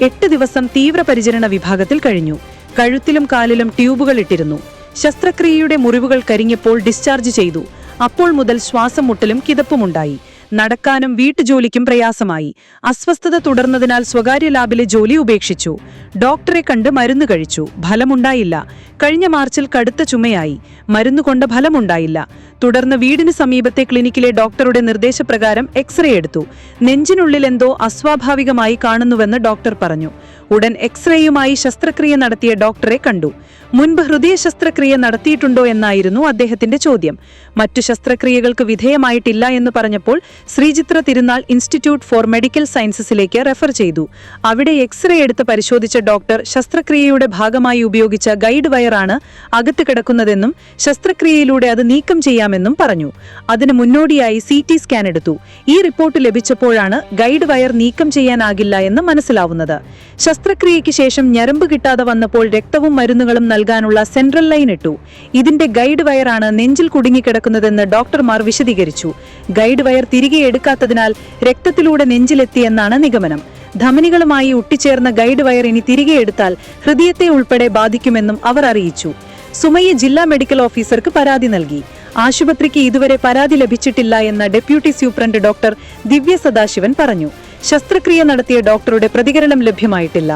8 ദിവസം തീവ്രപരിചരണ വിഭാഗത്തിൽ കഴിഞ്ഞു. കഴുത്തിലും കാലിലും ട്യൂബുകൾ ഇട്ടിരുന്നു. ശസ്ത്രക്രിയയുടെ മുറിവുകൾ കരിഞ്ഞപ്പോൾ ഡിസ്ചാർജ് ചെയ്തു. അപ്പോൾ മുതൽ ശ്വാസം മുട്ടലും കിതപ്പുമുണ്ടായി. നടക്കാനും വീട്ടുജോലിക്കും പ്രയാസമായി. അസ്വസ്ഥത തുടർന്നതിനാൽ സ്വകാര്യ ലാബിലെ ജോലി ഉപേക്ഷിച്ചു. ഡോക്ടറെ കണ്ട് മരുന്ന് കഴിച്ചു. ഫലമുണ്ടായില്ല. കഴിഞ്ഞ മാർച്ചിൽ കടുത്ത ചുമയായി. മരുന്നുകൊണ്ട് ഫലമുണ്ടായില്ല. തുടർന്ന് വീടിന് സമീപത്തെ ക്ലിനിക്കിലെ ഡോക്ടറുടെ നിർദ്ദേശപ്രകാരം എക്സ്റേ എടുത്തു. നെഞ്ചിനുള്ളിൽ എന്തോ അസ്വാഭാവികമായി കാണുന്നുവെന്ന് ഡോക്ടർ പറഞ്ഞു. ഉടൻ എക്സ്റേയുമായി ശസ്ത്രക്രിയ നടത്തിയ ഡോക്ടറെ കണ്ടു. മുൻപ് ഹൃദയ ശസ്ത്രക്രിയ നടത്തിയിട്ടുണ്ടോ എന്നായിരുന്നു അദ്ദേഹത്തിന്റെ ചോദ്യം. മറ്റു ശസ്ത്രക്രിയകൾക്ക് വിധേയമായിട്ടില്ല എന്ന് പറഞ്ഞപ്പോൾ ശ്രീചിത്ര തിരുനാൾ ഇൻസ്റ്റിറ്റ്യൂട്ട് ഫോർ മെഡിക്കൽ സയൻസസിലേക്ക് റെഫർ ചെയ്തു. അവിടെ എക്സ്റേ എടുത്ത് പരിശോധിച്ച ഡോക്ടർ ശസ്ത്രക്രിയയുടെ ഭാഗമായി ഉപയോഗിച്ച ഗൈഡ് വയറാണ് അകത്ത് കിടക്കുന്നതെന്നും ശസ്ത്രക്രിയയിലൂടെ അത് നീക്കം ചെയ്യാമെന്നും പറഞ്ഞു. അതിന് മുന്നോടിയായി CT സ്കാൻ എടുത്തു. ഈ റിപ്പോർട്ട് ലഭിച്ചപ്പോഴാണ് ഗൈഡ് വയർ നീക്കം ചെയ്യാനാകില്ല എന്ന് മനസ്സിലാവുന്നത്. ശസ്ത്രക്രിയയ്ക്ക് ശേഷം ഞരമ്പ് കിട്ടാതെ വന്നപ്പോൾ രക്തവും മരുന്നുകളും നൽകാനുള്ള സെൻട്രൽ ലൈൻ ഇട്ടു. ഇതിന്റെ ഗൈഡ് വയറാണ് നെഞ്ചിൽ കുടുങ്ങിക്കിടക്കുന്നതെന്ന് ഡോക്ടർമാർ വിശദീകരിച്ചു. ഗൈഡ് വയർ തിരികെ എടുക്കാത്തതിനാൽ രക്തത്തിലൂടെ നെഞ്ചിലെത്തിയെന്നാണ് നിഗമനം. ധമനികളുമായി ഒട്ടിച്ചേർന്ന ഗൈഡ് വയർ ഇനി തിരികെ എടുത്താൽ ഹൃദയത്തെ ഉൾപ്പെടെ ബാധിക്കുമെന്നും അവർ അറിയിച്ചു. സുമയ്യ ജില്ലാ മെഡിക്കൽ ഓഫീസർക്ക് പരാതി നൽകി. ആശുപത്രിക്ക് ഇതുവരെ പരാതി ലഭിച്ചിട്ടില്ല എന്ന് ഡെപ്യൂട്ടി സൂപ്രണ്ട് ഡോക്ടർ ദിവ്യ സദാശിവൻ പറഞ്ഞു. ശസ്ത്രക്രിയ നടത്തിയ ഡോക്ടറുടെ പ്രതികരണം ലഭ്യമായിട്ടില്ല.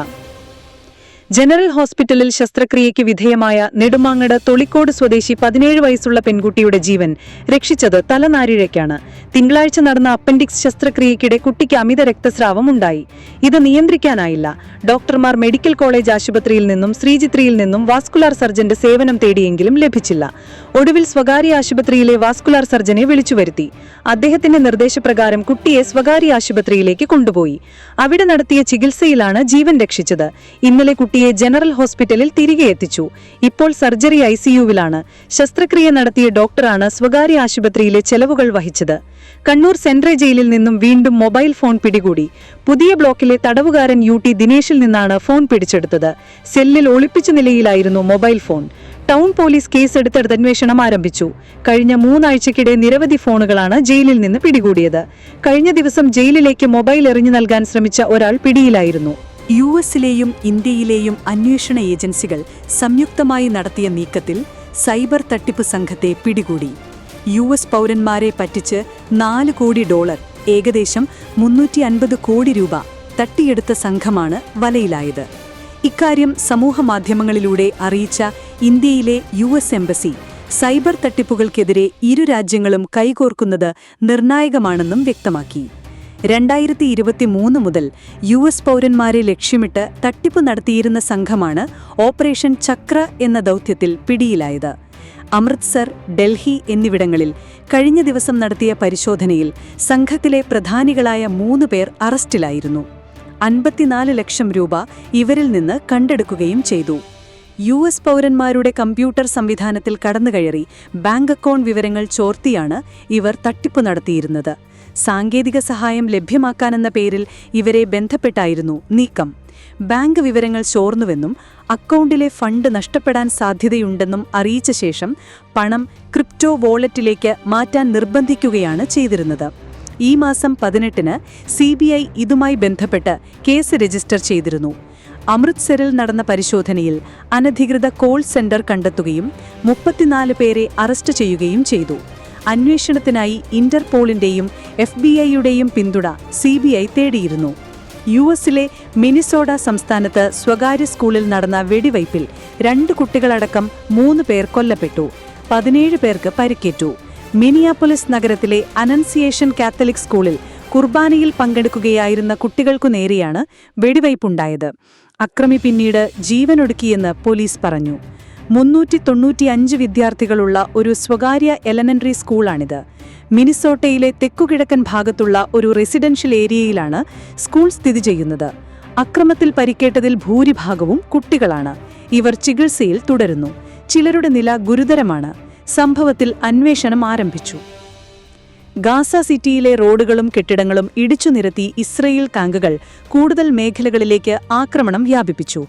ജനറൽ ഹോസ്പിറ്റലിൽ ശസ്ത്രക്രിയയ്ക്ക് വിധേയമായ നെടുമാങ്ങട് തൊളിക്കോട് സ്വദേശി 17 വയസ്സുള്ള പെൺകുട്ടിയുടെ ജീവൻ രക്ഷിച്ചത് തലനാരിഴയ്ക്കാണ്. തിങ്കളാഴ്ച നടന്ന അപ്പൻഡിക്സ് ശസ്ത്രക്രിയയ്ക്കിടെ കുട്ടിക്ക് അമിത രക്തസ്രാവം ഉണ്ടായി. ഇത് നിയന്ത്രിക്കാനായില്ല. ഡോക്ടർമാർ മെഡിക്കൽ കോളേജ് ആശുപത്രിയിൽ നിന്നും ശ്രീചിത്രയിൽ നിന്നും വാസ്കുലാർ സർജന്റെ സേവനം തേടിയെങ്കിലും ലഭിച്ചില്ല. ഒടുവിൽ സ്വകാര്യ ആശുപത്രിയിലെ വാസ്കുലാർ സർജനെ വിളിച്ചുവരുത്തി. അദ്ദേഹത്തിന്റെ നിർദ്ദേശപ്രകാരം കുട്ടിയെ സ്വകാര്യ ആശുപത്രിയിലേക്ക് കൊണ്ടുപോയി. അവിടെ നടത്തിയ ചികിത്സയിലാണ് ജീവൻ രക്ഷിച്ചത്. ഇന്നലെ കുട്ടിയെ ജനറൽ ഹോസ്പിറ്റലിൽ തിരികെ എത്തിച്ചു. ഇപ്പോൾ സർജറി ICUവിലാണ്. ശസ്ത്രക്രിയ നടത്തിയ ഡോക്ടറാണ് സ്വകാര്യ ആശുപത്രിയിലെ ചെലവുകൾ വഹിച്ചത്. കണ്ണൂർ സെൻട്രൽ ജയിലിൽ നിന്നും വീണ്ടും മൊബൈൽ ഫോൺ പിടികൂടി. പുതിയ ബ്ലോക്കിലെ തടവുകാരൻ UT ദിനേശിൽ നിന്നാണ് ഫോൺ പിടിച്ചെടുത്തത്. സെല്ലിൽ ഒളിപ്പിച്ച നിലയിലായിരുന്നു മൊബൈൽ ഫോൺ. ടൗൺ പോലീസ് കേസെടുത്ത് അന്വേഷണം ആരംഭിച്ചു. കഴിഞ്ഞ 3 ആഴ്ചയ്ക്കിടെ നിരവധി ഫോണുകളാണ് ജയിലിൽ നിന്ന് പിടികൂടിയത്. കഴിഞ്ഞ ദിവസം ജയിലിലേക്ക് മൊബൈൽ എറിഞ്ഞു നൽകാൻ ശ്രമിച്ച ഒരാൾ പിടിയിലായിരുന്നു. US-ലെയും ഇന്ത്യയിലെയും അന്വേഷണ ഏജൻസികൾ സംയുക്തമായി നടത്തിയ നീക്കത്തിൽ സൈബർ തട്ടിപ്പ് സംഘത്തെ പിടികൂടി. US പൗരന്മാരെ പറ്റിച്ച് $4 കോടി, ഏകദേശം 350 കോടി രൂപ തട്ടിയെടുത്ത സംഘമാണ് വലയിലായത്. ഇക്കാര്യം സമൂഹമാധ്യമങ്ങളിലൂടെ അറിയിച്ച ഇന്ത്യയിലെ US എംബസി സൈബർ തട്ടിപ്പുകൾക്കെതിരെ ഇരു രാജ്യങ്ങളും കൈകോർക്കുന്നത് നിർണായകമാണെന്നും വ്യക്തമാക്കി. 2023 മുതൽ US പൗരന്മാരെ ലക്ഷ്യമിട്ട് തട്ടിപ്പ് നടത്തിയിരുന്ന സംഘമാണ് ഓപ്പറേഷൻ ചക്ര എന്ന ദൗത്യത്തിൽ പിടിയിലായത്. അമൃത്സർ, ഡൽഹി എന്നിവിടങ്ങളിൽ കഴിഞ്ഞ ദിവസം നടത്തിയ പരിശോധനയിൽ സംഘത്തിലെ പ്രധാനികളായ 3 പേർ അറസ്റ്റിലായിരുന്നു. 54 ലക്ഷം രൂപ ഇവരിൽ നിന്ന് കണ്ടെടുക്കുകയും ചെയ്തു. US പൗരന്മാരുടെ കമ്പ്യൂട്ടർ സംവിധാനത്തിൽ കടന്നുകയറി ബാങ്ക് അക്കൗണ്ട് വിവരങ്ങൾ ചോർത്തിയാണ് ഇവർ തട്ടിപ്പ് നടത്തിയിരുന്നത്. സാങ്കേതിക സഹായം ലഭ്യമാക്കാനെന്ന പേരിൽ ഇവരെ ബന്ധപ്പെട്ടായിരുന്നു നീക്കം. ബാങ്ക് വിവരങ്ങൾ ചോർന്നുവെന്നും അക്കൗണ്ടിലെ ഫണ്ട് നഷ്ടപ്പെടാൻ സാധ്യതയുണ്ടെന്നും അറിയിച്ച ശേഷം പണം ക്രിപ്റ്റോ വാലറ്റിലേക്ക് മാറ്റാൻ നിർബന്ധിക്കുകയാണ് ചെയ്തിരുന്നത്. ഈ മാസം 18-ന് CBI ഇതുമായി ബന്ധപ്പെട്ട് കേസ് രജിസ്റ്റർ ചെയ്തിരുന്നു. അമൃത്സറിൽ നടന്ന പരിശോധനയിൽ അനധികൃത കോൾ സെന്റർ കണ്ടെത്തുകയും 34 പേരെ അറസ്റ്റ് ചെയ്യുകയും ചെയ്തു. അന്വേഷണത്തിനായി ഇന്റർപോളിന്റെയും FBI-യുടെയും പിന്തുണ CBI തേടിയിരുന്നു. US-ലെ മിനിസോഡ സംസ്ഥാനത്ത് സ്വകാര്യ സ്കൂളിൽ നടന്ന വെടിവയ്പിൽ 2 കുട്ടികളടക്കം 3 പേർ കൊല്ലപ്പെട്ടു. 17 പേർക്ക് പരിക്കേറ്റു. മിനിയാപോളിസ് നഗരത്തിലെ അനൻസിയേഷൻ കാത്തലിക് സ്കൂളിൽ കുർബാനയിൽ പങ്കെടുക്കുകയായിരുന്ന കുട്ടികൾക്കു നേരെയാണ് വെടിവയ്പുണ്ടായത്. അക്രമി പിന്നീട് ജീവനൊടുക്കിയെന്ന് പോലീസ് പറഞ്ഞു. 395 വിദ്യാർത്ഥികളുള്ള ഒരു സ്വകാര്യ എലമെന്ററി സ്കൂളാണിത്. മിനിസോട്ടയിലെ തെക്കുകിഴക്കൻ ഭാഗത്തുള്ള ഒരു റെസിഡൻഷ്യൽ ഏരിയയിലാണ് സ്കൂൾ സ്ഥിതി ചെയ്യുന്നത്. അക്രമത്തിൽ പരിക്കേറ്റതിൽ ഭൂരിഭാഗവും കുട്ടികളാണ്. ഇവർ ചികിത്സയിൽ തുടരുന്നു. ചിലരുടെ നില ഗുരുതരമാണ്. സംഭവത്തിൽ അന്വേഷണം ആരംഭിച്ചു. ഗാസ സിറ്റിയിലെ റോഡുകളും കെട്ടിടങ്ങളും ഇടിച്ചു നിരത്തി ഇസ്രയേൽ ടാങ്കുകൾ കൂടുതൽ മേഖലകളിലേക്ക് ആക്രമണം വ്യാപിപ്പിച്ചു.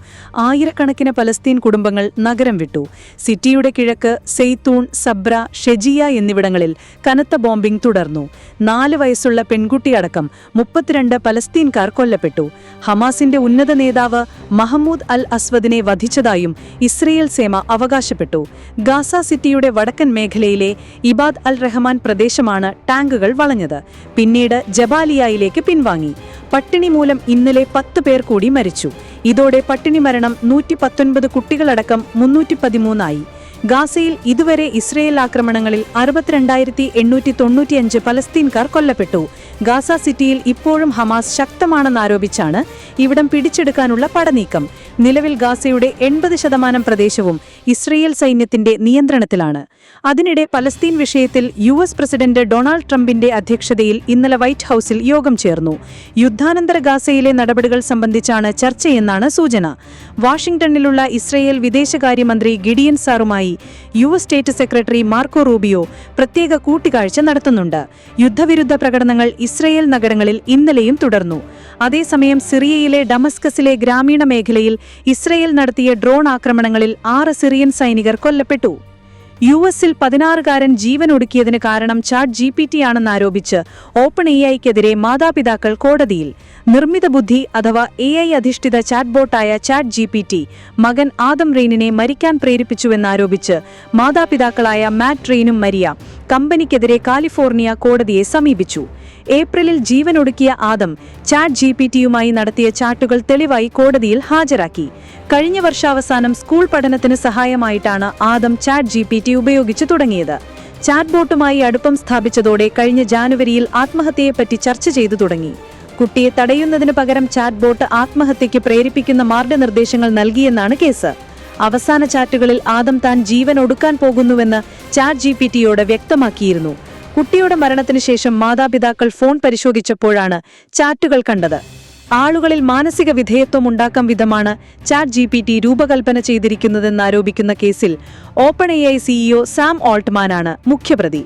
ആയിരക്കണക്കിന് പലസ്തീൻ കുടുംബങ്ങൾ നഗരം വിട്ടു. സിറ്റിയുടെ കിഴക്ക് സെയ്ത്തൂൺ, സബ്ര, ഷെജിയ എന്നിവിടങ്ങളിൽ കനത്ത ബോംബിംഗ് തുടർന്നു. 4 വയസ്സുള്ള പെൺകുട്ടിയടക്കം 32 പലസ്തീൻകാർ കൊല്ലപ്പെട്ടു. ഹമാസിന്റെ ഉന്നത നേതാവ് മഹമ്മൂദ് അൽ അസ്വദിനെ വധിച്ചതായും ഇസ്രയേൽ സേന അവകാശപ്പെട്ടു. ഗാസ സിറ്റിയുടെ വടക്കൻ മേഖലയിലെ ഇബാദ് അൽ റഹ്മാൻ പ്രദേശമാണ് ടാങ്കുകൾ വളഞ്ഞത്. പിന്നീട് ജബാലിയയിലേക്ക് പിൻവാങ്ങി. പട്ടിണി മൂലം ഇന്നലെ 10 പേർ കൂടി മരിച്ചു. ഇതോടെ പട്ടിണി മരണം 119 കുട്ടികളടക്കം 313 ആയി. ഗാസയിൽ ഇതുവരെ ഇസ്രയേൽ ആക്രമണങ്ങളിൽ 62,895 പലസ്തീൻകാർ കൊല്ലപ്പെട്ടു. ഗാസ സിറ്റിയിൽ ഇപ്പോഴും ഹമാസ് ശക്തമാണെന്നാരോപിച്ചാണ് ഇവിടം പിടിച്ചെടുക്കാനുള്ള പടനീക്കം. നിലവിൽ ഗാസയുടെ 80% പ്രദേശവും ഇസ്രയേൽ സൈന്യത്തിന്റെ നിയന്ത്രണത്തിലാണ്. അതിനിടെ പലസ്തീൻ വിഷയത്തിൽ US പ്രസിഡന്റ് ഡൊണാൾഡ് ട്രംപിന്റെ അധ്യക്ഷതയിൽ ഇന്നലെ വൈറ്റ് ഹൌസിൽ യോഗം ചേർന്നു. യുദ്ധാനന്തര ഗാസയിലെ നടപടികൾ സംബന്ധിച്ചാണ് ചർച്ചയെന്നാണ് സൂചന. വാഷിംഗ്ടണിലുള്ള ഇസ്രയേൽ വിദേശകാര്യമന്ത്രി ഗിഡിയൻ സാറുമായി US state secretary Marco Rubio പ്രത്യേക കൂടിക്കാഴ്ച നടത്തുന്നുണ്ട്. യുദ്ധവിരുദ്ധ പ്രകടനങ്ങൾ ഇസ്രയേൽ നഗരങ്ങളിൽ ഇന്നലെയും തുടർന്നു. അതേസമയം സിറിയയിലെ ഡമസ്കസിലെ ഗ്രാമീണ മേഖലയിൽ ഇസ്രയേൽ നടത്തിയ ഡ്രോൺ ആക്രമണങ്ങളിൽ 6 സിറിയൻ സൈനികർ കൊല്ലപ്പെട്ടു. US-ൽ 16-കാരൻ ജീവനൊടുക്കിയതിന് കാരണം ChatGPT ആണെന്നാരോപിച്ച് OpenAI-ക്കെതിരെ മാതാപിതാക്കൾ കോടതിയിൽ. നിർമ്മിത ബുദ്ധി അഥവാ AI അധിഷ്ഠിത ചാറ്റ്ബോട്ടായ ChatGPT മകൻ ആദം റെയ്നിനെ മരിക്കാൻ പ്രേരിപ്പിച്ചുവെന്നാരോപിച്ച് മാതാപിതാക്കളായ മാറ്റ് റെയ്നും മരിയ കമ്പനിക്കെതിരെ കാലിഫോർണിയ കോടതിയെ സമീപിച്ചു. ഏപ്രിലിൽ ജീവനൊടുക്കിയ ആദം ChatGPTയുമായി നടത്തിയ ചാറ്റുകൾ തെളിവായി കോടതിയിൽ ഹാജരാക്കി. കഴിഞ്ഞ വർഷാവസാനം സ്കൂൾ പഠനത്തിന് സഹായമായിട്ടാണ് ആദം ChatGPT ഉപയോഗിച്ചു തുടങ്ങിയത്. ചാറ്റ്ബോട്ടുമായി അടുപ്പം സ്ഥാപിച്ചതോടെ കഴിഞ്ഞ ജാനുവരിയിൽ ആത്മഹത്യയെപ്പറ്റി ചർച്ച ചെയ്തു തുടങ്ങി. കുട്ടിയെ തടയുന്നതിനു പകരം ചാറ്റ്ബോട്ട് ആത്മഹത്യയ്ക്ക് പ്രേരിപ്പിക്കുന്ന മാർഗനിർദ്ദേശങ്ങൾ നൽകിയെന്നാണ് കേസ്. അവസാന ചാറ്റുകളിൽ ആദം താൻ ജീവൻ ഒടുക്കാൻ പോകുന്നുവെന്ന് ChatGPTയോട് വ്യക്തമാക്കിയിരുന്നു. കുട്ടിയുടെ മരണത്തിനു ശേഷം മാതാപിതാക്കൾ ഫോൺ പരിശോധിച്ചപ്പോഴാണ് ചാറ്റുകൾ കണ്ടത്. ആളുകളിൽ മാനസിക വിധേയത്വം ഉണ്ടാക്കും വിധമാണ് ChatGPT രൂപകൽപ്പന ചെയ്തിരിക്കുന്നതെന്നാരോപിക്കുന്ന കേസിൽ OpenAI CEO സാം ഓൾട്ട്മാനാണ് മുഖ്യപ്രതി.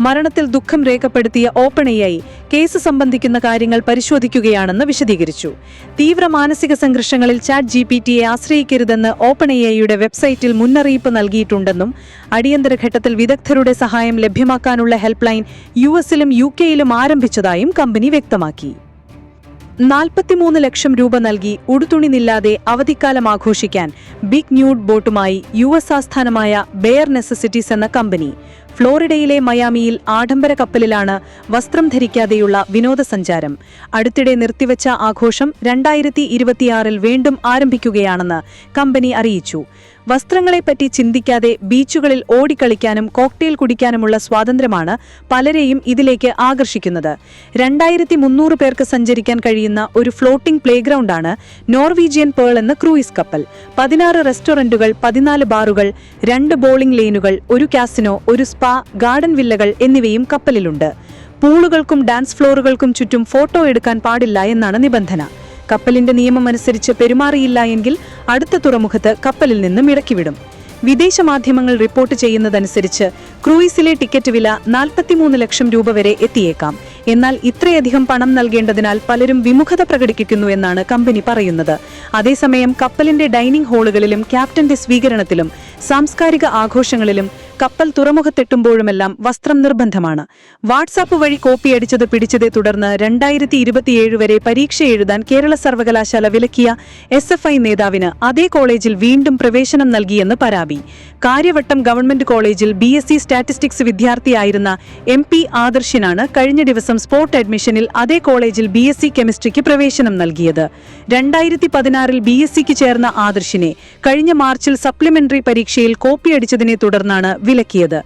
മരണത്തിൽ ദുഃഖം രേഖപ്പെടുത്തിയ OpenAI കേസ് സംബന്ധിക്കുന്ന കാര്യങ്ങൾ പരിശോധിക്കുകയാണെന്ന് വിശദീകരിച്ചു. തീവ്ര മാനസിക സംഘർഷങ്ങളിൽ ChatGPTയെ ആശ്രയിക്കരുതെന്ന് OpenAIയുടെ വെബ്സൈറ്റിൽ മുന്നറിയിപ്പ് നൽകിയിട്ടുണ്ടെന്നും അടിയന്തര ഘട്ടത്തിൽ വിദഗ്ധരുടെ സഹായം ലഭ്യമാക്കാനുള്ള ഹെൽപ്പ് ലൈൻ US-ലും UK-യിലും ആരംഭിച്ചതായും കമ്പനി വ്യക്തമാക്കി. 43 ലക്ഷം രൂപ നൽകി ഉടുതുണിന്നില്ലാതെ അവധിക്കാലം ആഘോഷിക്കാൻ ബിഗ് ന്യൂഡ് ബോട്ടുമായി US ആസ്ഥാനമായ ബെയർ നെസസിറ്റീസ് എന്ന കമ്പനി. ഫ്ലോറിഡയിലെ മയാമിയിൽ ആഡംബര കപ്പലിലാണ് വസ്ത്രം ധരിക്കാതെയുള്ള വിനോദസഞ്ചാരം. അടുത്തിടെ നിർത്തിവച്ച ആഘോഷം 2026-ൽ വീണ്ടും ആരംഭിക്കുകയാണെന്ന് കമ്പനി അറിയിച്ചു. വസ്ത്രങ്ങളെപ്പറ്റി ചിന്തിക്കാതെ ബീച്ചുകളിൽ ഓടിക്കളിക്കാനും കോക്ടെയിൽ കുടിക്കാനുമുള്ള സ്വാതന്ത്ര്യമാണ് പലരെയും ഇതിലേക്ക് ആകർഷിക്കുന്നത്. 2300 പേർക്ക് സഞ്ചരിക്കാൻ കഴിയുന്ന ഒരു ഫ്ലോട്ടിംഗ് പ്ലേഗ്രൗണ്ടാണ് നോർവീജിയൻ പേൾ എന്ന ക്രൂയിസ് കപ്പൽ. 16 റെസ്റ്റോറന്റുകൾ, 14 ബാറുകൾ, 2 ബോളിംഗ് ലെയിനുകൾ, ഒരു കാസിനോ, ഒരു സ്പാ, ഗാർഡൻ വില്ലകൾ എന്നിവയും കപ്പലിലുണ്ട്. പൂളുകൾക്കും ഡാൻസ് ഫ്ലോറുകൾക്കും ചുറ്റും ഫോട്ടോ എടുക്കാൻ പാടില്ല എന്നാണ് നിബന്ധന. കപ്പലിന്റെ നിയമമനുസരിച്ച് പെരുമാറിയില്ല എങ്കിൽ അടുത്ത തുറമുഖത്ത് കപ്പലിൽ നിന്നും ഇറക്കിവിടും. വിദേശ മാധ്യമങ്ങൾ റിപ്പോർട്ട് ചെയ്യുന്നതനുസരിച്ച് ക്രൂയിസിലെ ടിക്കറ്റ് വില 43 ലക്ഷം രൂപ വരെ എത്തിയേക്കാം. എന്നാൽ ഇത്രയധികം പണം നൽകേണ്ടതിനാൽ പലരും വിമുഖത പ്രകടിപ്പിക്കുന്നു എന്നാണ് കമ്പനി പറയുന്നത്. അതേസമയം കപ്പലിന്റെ ഡൈനിങ് ഹാളുകളിലും ക്യാപ്റ്റന്റെ സ്വീകരണത്തിലും സാംസ്കാരിക ആഘോഷങ്ങളിലും കപ്പൽ തുറമുഖത്തെട്ടുമ്പോഴുമെല്ലാം വസ്ത്രം നിർബന്ധമാണ്. വാട്സാപ്പ് വഴി കോപ്പിയടിച്ചത് പിടിച്ചതേ തുടർന്ന് 2027 വരെ പരീക്ഷ എഴുതാൻ കേരള സർവകലാശാല വിലക്കിയ SFI നേതാവിന് അതേ കോളേജിൽ വീണ്ടും പ്രവേശനം നൽകിയെന്ന് പരാതി. കാര്യവട്ടം ഗവൺമെന്റ് കോളേജിൽ BSc സ്റ്റാറ്റിസ്റ്റിക്സ് വിദ്യാർത്ഥിയായിരുന്ന MP ആദർശിനാണ് കഴിഞ്ഞ ദിവസം സ്പോട്ട് അഡ്മിഷനിൽ അതേ കോളേജിൽ BSc കെമിസ്ട്രിക്ക് പ്രവേശനം നൽകിയത്. 2016-ൽ BScക്ക് ചേർന്ന ആദർശിനെ കഴിഞ്ഞ മാർച്ചിൽ സപ്ലിമെന്ററി പരീക്ഷയിൽ കോപ്പിയടിച്ചതിനെ തുടർന്നാണ് വിലക്കിയത്.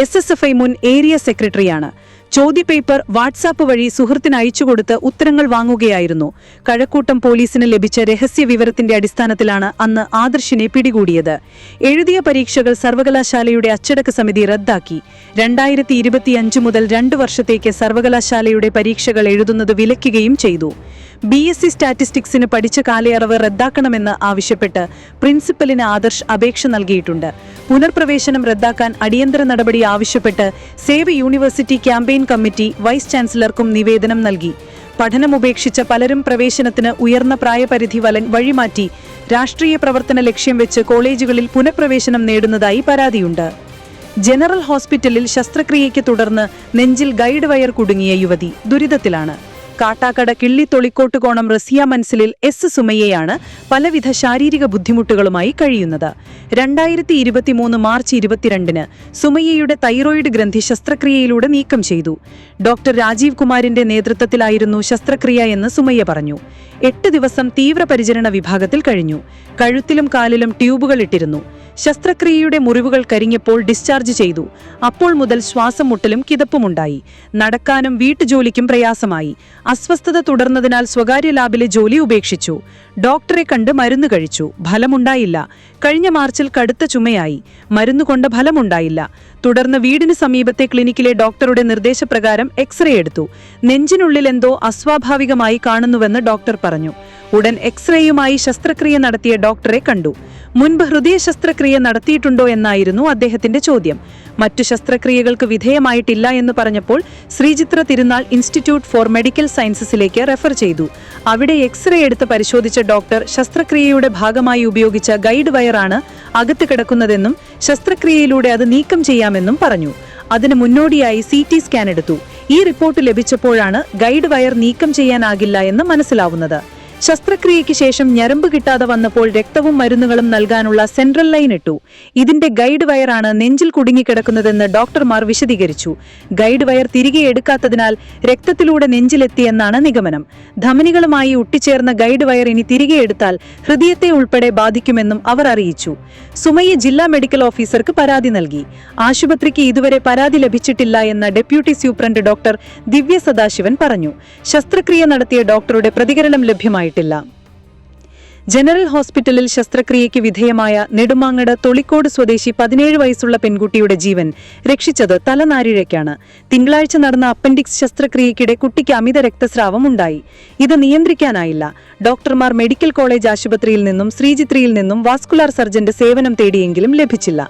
SSFI മുൻ ഏരിയ സെക്രട്ടറിയാണ്. ചോദ്യപേപ്പർ വാട്സാപ്പ് വഴി സുഹൃത്തിന് അയച്ചുകൊടുത്ത് ഉത്തരങ്ങൾ വാങ്ങുകയായിരുന്നു. കഴക്കൂട്ടം പോലീസിന് ലഭിച്ച രഹസ്യ വിവരത്തിന്റെ അടിസ്ഥാനത്തിലാണ് അന്ന് ആദർശിനെ പിടികൂടിയത്. എഴുതിയ പരീക്ഷകൾ സർവകലാശാലയുടെ അച്ചടക്ക സമിതി റദ്ദാക്കി. 2025 മുതൽ 2 വർഷത്തേക്ക് സർവകലാശാലയുടെ പരീക്ഷകൾ എഴുതുന്നത് വിലക്കുകയും ചെയ്തു. BSc സ്റ്റാറ്റിസ്റ്റിക്സിന് പഠിച്ച കാലയളവ് റദ്ദാക്കണമെന്ന് ആവശ്യപ്പെട്ട് പ്രിൻസിപ്പലിന് ആദർശ് അപേക്ഷ നൽകിയിട്ടുണ്ട്. പുനർപ്രവേശനം റദ്ദാക്കാൻ അടിയന്തര നടപടി ആവശ്യപ്പെട്ട് save university campaign committee vice ചാൻസലർക്കും നിവേദനം നൽകി. പഠനമുപേക്ഷിച്ച പലരും പ്രവേശനത്തിന് ഉയർന്ന പ്രായപരിധി വഴിമാറ്റി രാഷ്ട്രീയ പ്രവർത്തന ലക്ഷ്യം വെച്ച് കോളേജുകളിൽ പുനഃപ്രവേശനം നേടുന്നതായി പരാതിയുണ്ട്. ജനറൽ ഹോസ്പിറ്റലിൽ ശസ്ത്രക്രിയയ്ക്ക് തുടർന്ന് നെഞ്ചിൽ ഗൈഡ് വയർ കുടുങ്ങിയ യുവതി ദുരിതത്തിലാണ്. കാട്ടാക്കട കിള്ളിത്തൊളിക്കോട്ടുകോണം റസിയ മൻസിലിൽ S സുമയ്യയാണ് പലവിധ ശാരീരിക ബുദ്ധിമുട്ടുകളുമായി കഴിയുന്നത്. 2023 മാർച്ച് 22-ന് സുമയ്യയുടെ തൈറോയിഡ് ഗ്രന്ഥി ശസ്ത്രക്രിയയിലൂടെ നീക്കം ചെയ്തു. ഡോക്ടർ രാജീവ് കുമാരിന്റെ നേതൃത്വത്തിലായിരുന്നു ശസ്ത്രക്രിയ എന്ന് സുമയ്യ പറഞ്ഞു. 8 ദിവസം തീവ്രപരിചരണ വിഭാഗത്തിൽ കഴിഞ്ഞു. കഴുത്തിലും കാലിലും ട്യൂബുകൾ ഇട്ടിരുന്നു. ശസ്ത്രക്രിയയുടെ മുറിവുകൾ കരിഞ്ഞപ്പോൾ ഡിസ്ചാർജ് ചെയ്തു. അപ്പോൾ മുതൽ ശ്വാസം മുട്ടലും കിതപ്പുമുണ്ടായി. നടക്കാനും വീട്ടുജോലിക്കും പ്രയാസമായി. അസ്വസ്ഥത തുടർന്നതിനാൽ സ്വകാര്യ ലാബിലെ ജോലി ഉപേക്ഷിച്ചു. ഡോക്ടറെ കണ്ട് മരുന്ന് കഴിച്ചു. ഫലമുണ്ടായില്ല. കഴിഞ്ഞ മാർച്ചിൽ കടുത്ത ചുമയായി. മരുന്നുകൊണ്ട് ഫലമുണ്ടായില്ല. തുടർന്ന് വീടിന് സമീപത്തെ ക്ലിനിക്കിലെ ഡോക്ടറുടെ നിർദ്ദേശപ്രകാരം എക്സ്റേ എടുത്തു. നെഞ്ചിനുള്ളിൽ എന്തോ അസ്വാഭാവികമായി കാണുന്നുവെന്ന് ഡോക്ടർ പറഞ്ഞു. ഉടൻ എക്സ്റേയുമായി ശസ്ത്രക്രിയ നടത്തിയ ഡോക്ടറെ കണ്ടു. മുൻപ് ഹൃദയ ശസ്ത്രക്രിയ നടത്തിയിട്ടുണ്ടോ എന്നായിരുന്നു അദ്ദേഹത്തിന്റെ ചോദ്യം. മറ്റു ശസ്ത്രക്രിയകൾക്ക് വിധേയമായിട്ടില്ല എന്ന് പറഞ്ഞപ്പോൾ ശ്രീചിത്ര തിരുനാൾ ഇൻസ്റ്റിറ്റ്യൂട്ട് ഫോർ മെഡിക്കൽ സയൻസസിലേക്ക് റെഫർ ചെയ്തു. അവിടെ എക്സ്റേ എടുത്ത് പരിശോധിച്ച ഡോക്ടർ ശസ്ത്രക്രിയയുടെ ഭാഗമായി ഉപയോഗിച്ച ഗൈഡ് വയറാണ് അകത്ത് കിടക്കുന്നതെന്നും ശസ്ത്രക്രിയയിലൂടെ അത് നീക്കം ചെയ്യാമെന്നും പറഞ്ഞു. അതിന് മുന്നോടിയായി CT സ്കാൻ എടുത്തു. ഈ റിപ്പോർട്ട് ലഭിച്ചപ്പോഴാണ് ഗൈഡ് വയർ നീക്കം ചെയ്യാനാകില്ല എന്ന് മനസ്സിലാവുന്നത്. ശസ്ത്രക്രിയയ്ക്ക് ശേഷം ഞരമ്പ് കിട്ടാതെ വന്നപ്പോൾ രക്തവും മരുന്നുകളും നൽകാനുള്ള സെൻട്രൽ ലൈൻ ഇട്ടു. ഇതിന്റെ ഗൈഡ് വയറാണ് നെഞ്ചിൽ കുടുങ്ങിക്കിടക്കുന്നതെന്ന് ഡോക്ടർമാർ വിശദീകരിച്ചു. ഗൈഡ് വയർ തിരികെ എടുക്കാത്തതിനാൽ രക്തത്തിലൂടെ നെഞ്ചിലെത്തിയെന്നാണ് നിഗമനം. ധമനികളുമായി ഒട്ടിച്ചേർന്ന ഗൈഡ് വയർ ഇനി തിരികെ എടുത്താൽ ഹൃദയത്തെ ഉൾപ്പെടെ ബാധിക്കുമെന്നും അവർ അറിയിച്ചു. സുമയ്യ ജില്ലാ മെഡിക്കൽ ഓഫീസർക്ക് പരാതി നൽകി. ആശുപത്രിക്ക് ഇതുവരെ പരാതി ലഭിച്ചിട്ടില്ല എന്ന് ഡെപ്യൂട്ടി സൂപ്രണ്ട് ഡോക്ടർ ദിവ്യ സദാശിവൻ പറഞ്ഞു. ശസ്ത്രക്രിയ നടത്തിയ ഡോക്ടറുടെ പ്രതികരണം ലഭ്യമായിട്ടില്ല. ജനറൽ ഹോസ്പിറ്റലിൽ ശസ്ത്രക്രിയയ്ക്ക് വിധേയമായ നെടുമാങ്ങട് തൊളിക്കോട് സ്വദേശി 17 വയസ്സുള്ള പെൺകുട്ടിയുടെ ജീവൻ രക്ഷിച്ചത് തലനാരിഴയ്ക്കാണ്. തിങ്കളാഴ്ച നടന്ന അപ്പൻഡിക്സ് ശസ്ത്രക്രിയയ്ക്കിടെ കുട്ടിക്ക് അമിത രക്തസ്രാവം ഉണ്ടായി. ഇത് നിയന്ത്രിക്കാനായില്ല. ഡോക്ടർമാർ മെഡിക്കൽ കോളേജ് ആശുപത്രിയിൽ നിന്നും ശ്രീചിത്രയിൽ നിന്നും വാസ്കുലാർ സർജന്റെ സേവനം തേടിയെങ്കിലും ലഭിച്ചില്ല.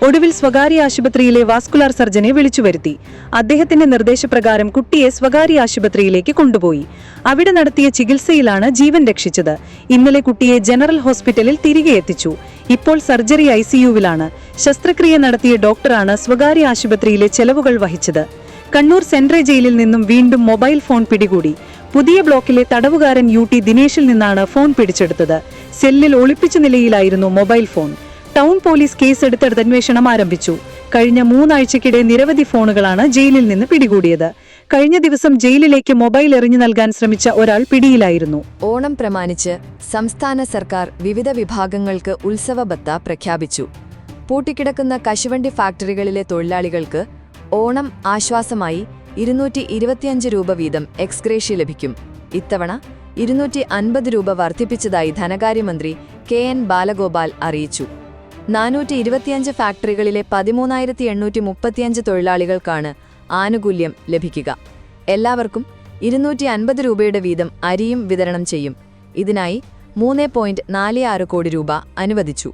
ഒടുവിൽ സ്വകാര്യ ആശുപത്രിയിലെ വാസ്കുലാർ സർജനെ വിളിച്ചുവരുത്തി. അദ്ദേഹത്തിന്റെ നിർദ്ദേശപ്രകാരം കുട്ടിയെ സ്വകാര്യ ആശുപത്രിയിലേക്ക് കൊണ്ടുപോയി. അവിടെ നടത്തിയ ചികിത്സയിലാണ് ജീവൻ രക്ഷിച്ചത്. ഇന്നലെ കുട്ടിയെ ജനറൽ ഹോസ്പിറ്റലിൽ തിരികെ എത്തിച്ചു. ഇപ്പോൾ സർജറി ICUവിലാണ്. ശസ്ത്രക്രിയ നടത്തിയ ഡോക്ടറാണ് സ്വകാര്യ ആശുപത്രിയിലെ ചെലവുകൾ വഹിച്ചത്. കണ്ണൂർ സെൻട്രൽ ജയിലിൽ നിന്നും വീണ്ടും മൊബൈൽ ഫോൺ പിടികൂടി. പുതിയ ബ്ലോക്കിലെ തടവുകാരൻ UT ദിനേശിൽ നിന്നാണ് ഫോൺ പിടിച്ചെടുത്തത്. സെല്ലിൽ ഒളിപ്പിച്ച നിലയിലായിരുന്നു മൊബൈൽ ഫോൺ. ടൗൺ പോലീസ് കേസെടുത്ത് അന്വേഷണം ആരംഭിച്ചു. കഴിഞ്ഞ 3 ആഴ്ചക്കിടെ നിരവധി ഫോണുകളാണ് ജയിലിൽ നിന്ന് പിടികൂടിയത്. കഴിഞ്ഞ ദിവസം ജയിലിലേക്ക് മൊബൈൽ എറിഞ്ഞു നൽകാൻ ശ്രമിച്ച ഒരാൾ പിടിയിലായിരുന്നു. ഓണം പ്രമാണിച്ച് സംസ്ഥാന സർക്കാർ വിവിധ വിഭാഗങ്ങൾക്ക് ഉത്സവ ഭത്ത പ്രഖ്യാപിച്ചു. പൂട്ടിക്കിടക്കുന്ന കശുവണ്ടി ഫാക്ടറികളിലെ തൊഴിലാളികൾക്ക് ഓണം ആശ്വാസമായി 225 രൂപ വീതം എക്സ്ഗ്രേഷ്യ ലഭിക്കും. ഇത്തവണ 250 രൂപ വർദ്ധിപ്പിച്ചതായി ധനകാര്യമന്ത്രി KN ബാലഗോപാൽ അറിയിച്ചു. 425 ഫാക്ടറികളിലെ 13,835 തൊഴിലാളികൾക്കാണ് ആനുകൂല്യം ലഭിക്കുക. എല്ലാവർക്കും 250 രൂപയുടെ വീതം അരിയും വിതരണം ചെയ്യും. ഇതിനായി 3.46 കോടി രൂപ അനുവദിച്ചു.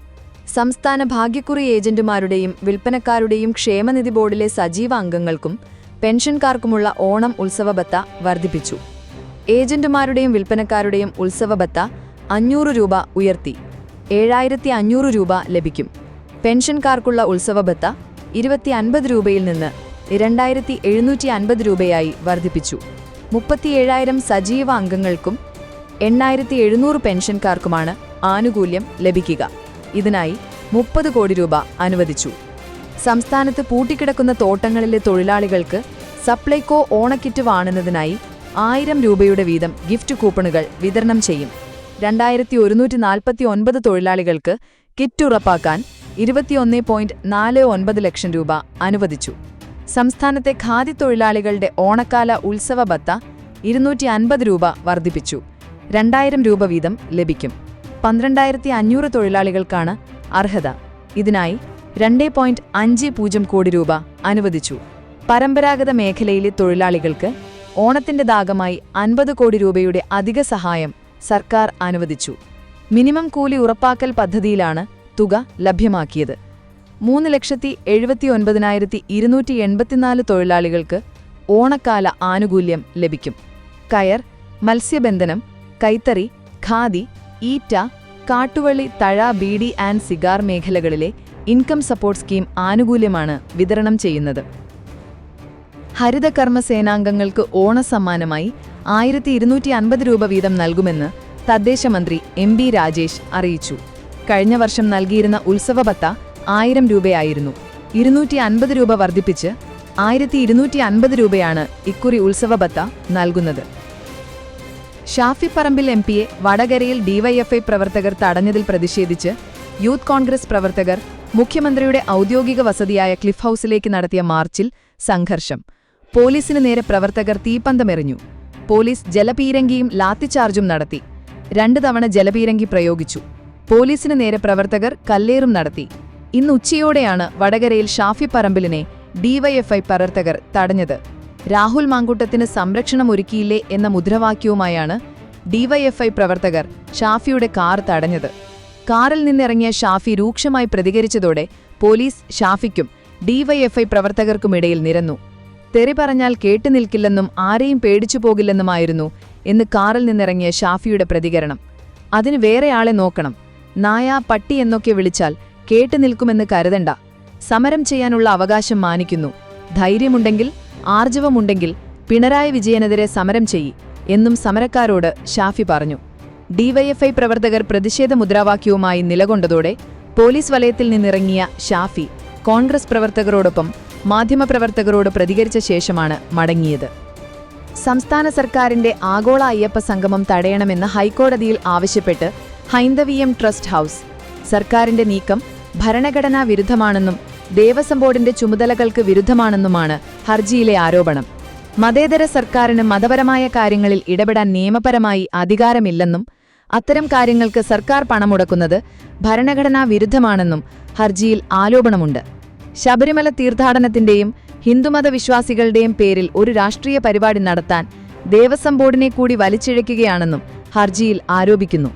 സംസ്ഥാന ഭാഗ്യക്കുറി ഏജന്റുമാരുടെയും വിൽപ്പനക്കാരുടെയും ക്ഷേമനിധി ബോർഡിലെ സജീവ അംഗങ്ങൾക്കും പെൻഷൻകാർക്കുമുള്ള ഓണം ഉത്സവ ഭത്ത വർദ്ധിപ്പിച്ചു. ഏജന്റുമാരുടെയും വിൽപ്പനക്കാരുടെയും ഉത്സവ ഭത്ത 500 രൂപ ഉയർത്തി 7,500 രൂപ ലഭിക്കും. പെൻഷൻകാർക്കുള്ള ഉത്സവ ഭത്ത 250 രൂപയിൽ നിന്ന് 2,750 രൂപയായി വർദ്ധിപ്പിച്ചു. 37,000 സജീവ അംഗങ്ങൾക്കും 8,700 പെൻഷൻകാർക്കുമാണ് ആനുകൂല്യം ലഭിക്കുക. ഇതിനായി 30 കോടി രൂപ അനുവദിച്ചു. സംസ്ഥാനത്ത് പൂട്ടിക്കിടക്കുന്ന തോട്ടങ്ങളിലെ തൊഴിലാളികൾക്ക് സപ്ലൈകോ ഓണക്കിറ്റ് വാങ്ങുന്നതിനായി 1000 രൂപയുടെ വീതം ഗിഫ്റ്റ് കൂപ്പണുകൾ വിതരണം ചെയ്യും. 2,149 തൊഴിലാളികൾക്ക് കിറ്റ് ഉറപ്പാക്കാൻ 21.49 ലക്ഷം രൂപ അനുവദിച്ചു. സംസ്ഥാനത്തെ ഖാദി തൊഴിലാളികളുടെ ഓണക്കാല ഉത്സവ ഭത്ത 250 രൂപ വർദ്ധിപ്പിച്ചു. 2000 രൂപ വീതം ലഭിക്കും. 12,500 തൊഴിലാളികൾക്കാണ് അർഹത. ഇതിനായി 2.50 കോടി രൂപ അനുവദിച്ചു. പരമ്പരാഗത മേഖലയിലെ തൊഴിലാളികൾക്ക് ഓണത്തിന്റെ ഭാഗമായി 50 കോടി രൂപയുടെ അധിക സഹായം സർക്കാർ അനുവദിച്ചു. മിനിമം കൂലി ഉറപ്പാക്കൽ പദ്ധതിയിലാണ് തുക ലഭ്യമാക്കിയത്. 3,79,284 തൊഴിലാളികൾക്ക് ഓണക്കാല ആനുകൂല്യം ലഭിക്കും. കയർ, മത്സ്യബന്ധനം, കൈത്തറി, ഖാദി, ഈറ്റ, കാട്ടുവള്ളി, തഴ, ബീഡി ആൻഡ് സിഗാർ മേഖലകളിലെ ഇൻകം സപ്പോർട്ട് സ്കീം ആനുകൂല്യമാണ് വിതരണം ചെയ്യുന്നത്. ഹരിതകർമ്മ സേനാംഗങ്ങൾക്ക് ഓണസമ്മാനമായി 1,250 രൂപ വീതം നൽകുമെന്ന് തദ്ദേശ മന്ത്രി MB രാജേഷ് അറിയിച്ചു. കഴിഞ്ഞ വർഷം നൽകിയിരുന്ന ഉത്സവ ഭത്ത 1000 രൂപയായിരുന്നു. 250 രൂപ വർദ്ധിപ്പിച്ച് 1,250 രൂപയാണ് ഇക്കുറി ഉത്സവ ഭത്ത നൽകുന്നത്. ഷാഫി പറമ്പിൽ MPയെ വടകരയിൽ DYFI പ്രവർത്തകർ തടഞ്ഞതിൽ പ്രതിഷേധിച്ച് യൂത്ത് കോൺഗ്രസ് പ്രവർത്തകർ മുഖ്യമന്ത്രിയുടെ ഔദ്യോഗിക വസതിയായ ക്ലിഫ് ഹൌസിലേക്ക് നടത്തിയ മാർച്ചിൽ സംഘർഷം. പോലീസിന് നേരെ പ്രവർത്തകർ തീപ്പന്തമെറിഞ്ഞു. പോലീസ് ജലപീരങ്കിയും ലാത്തിച്ചാർജും നടത്തി. 2 തവണ ജലപീരങ്കി പ്രയോഗിച്ചു. പോലീസിന് നേരെ പ്രവർത്തകർ കല്ലേറും നടത്തി. ഇന്ന് ഉച്ചയോടെയാണ് വടകരയിൽ ഷാഫി പറമ്പിലിനെ DYFI പ്രവർത്തകർ തടഞ്ഞത്. രാഹുൽ മാങ്കൂട്ടത്തിന് സംരക്ഷണമൊരുക്കിയില്ലേ എന്ന മുദ്രാവാക്യവുമായാണ് DYFI പ്രവർത്തകർ ഷാഫിയുടെ കാർ തടഞ്ഞത്. കാറിൽ നിന്നിറങ്ങിയ ഷാഫി രൂക്ഷമായി പ്രതികരിച്ചതോടെ പോലീസ് ഷാഫിക്കും DYFI പ്രവർത്തകർക്കുമിടയിൽ നിരന്നു. തെറി പറഞ്ഞാൽ കേട്ടുനിൽക്കില്ലെന്നും ആരെയും പേടിച്ചു പോകില്ലെന്നുമായിരുന്നു എന്ന് കാറിൽ നിന്നിറങ്ങിയ ഷാഫിയുടെ പ്രതികരണം. അതിന് വേറെയാളെ നോക്കണം, നായ, പട്ടി എന്നൊക്കെ വിളിച്ചാൽ കേട്ടുനിൽക്കുമെന്ന് കരുതണ്ട. സമരം ചെയ്യാനുള്ള അവകാശം മാനിക്കുന്നു. ധൈര്യമുണ്ടെങ്കിൽ, ആർജവമുണ്ടെങ്കിൽ പിണറായി വിജയനെതിരെ സമരം ചെയ്യ് എന്നും സമരക്കാരോട് ഷാഫി പറഞ്ഞു. ഡിവൈഎഫ്ഐ പ്രവർത്തകർ പ്രതിഷേധ മുദ്രാവാക്യവുമായി നിലകൊണ്ടതോടെ പോലീസ് വലയത്തിൽ നിന്നിറങ്ങിയ ഷാഫി കോൺഗ്രസ് പ്രവർത്തകരോടൊപ്പം മാധ്യമപ്രവർത്തകരോട് പ്രതികരിച്ച ശേഷമാണ് മടങ്ങിയത്. സംസ്ഥാന സർക്കാരിന്റെ ആഗോള അയ്യപ്പ സംഗമം തടയണമെന്ന് ഹൈക്കോടതിയിൽ ആവശ്യപ്പെട്ട് ഹൈന്ദവീയം ട്രസ്റ്റ് ഹൌസ് സർക്കാരിന്റെ നീക്കം ഭരണഘടനാ വിരുദ്ധമാണെന്നും ദേവസ്വം ബോർഡിന്റെ ചുമതലകൾക്ക് വിരുദ്ധമാണെന്നുമാണ് ഹർജിയിലെ ആരോപണം. മതേതര സർക്കാരിന് മതപരമായ കാര്യങ്ങളിൽ ഇടപെടാൻ നിയമപരമായി അധികാരമില്ലെന്നും അത്തരം കാര്യങ്ങൾക്ക് സർക്കാർ പണമുടക്കുന്നത് ഭരണഘടനാ വിരുദ്ധമാണെന്നും ഹർജിയിൽ ആരോപണമുണ്ട്. ശബരിമല തീർത്ഥാടനത്തിന്റെയും ഹിന്ദുമത വിശ്വാസികളുടെയും പേരിൽ ഒരു രാഷ്ട്രീയ പരിപാടി നടത്താൻ ദേവസ്വം ബോർഡിനെ കൂടി വലിച്ചിഴയ്ക്കുകയാണെന്നും ഹർജിയിൽ ആരോപിക്കുന്നു.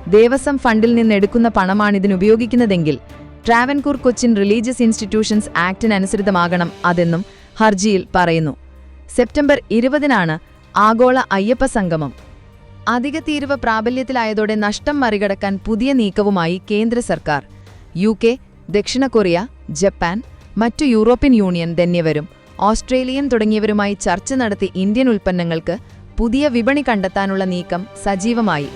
ദേവസ്വം ഫണ്ടിൽ നിന്നെടുക്കുന്ന പണമാണിതിനുപയോഗിക്കുന്നതെങ്കിൽ ട്രാവൻകൂർ കൊച്ചിൻ റിലീജിയസ് ഇൻസ്റ്റിറ്റ്യൂഷൻസ് ആക്ടിനനുസൃതമാകണം അതെന്നും ഹർജിയിൽ പറയുന്നു. സെപ്റ്റംബർ 20-നാണ് ആഗോള അയ്യപ്പ സംഗമം. അധിക തീരുവ പ്രാബല്യത്തിലായതോടെ നഷ്ടം മറികടക്കാൻ പുതിയ നീക്കവുമായി കേന്ദ്ര സർക്കാർ. UK, ദക്ഷിണ കൊറിയ, ജപ്പാൻ, മറ്റു യൂറോപ്യൻ യൂണിയൻ ധന്യവരും ഓസ്ട്രേലിയൻ തുടങ്ങിയവരുമായി ചർച്ച നടത്തി ഇന്ത്യൻ ഉൽപ്പന്നങ്ങൾക്ക് പുതിയ വിപണി കണ്ടെത്താനുള്ള നീക്കം സജീവമായി.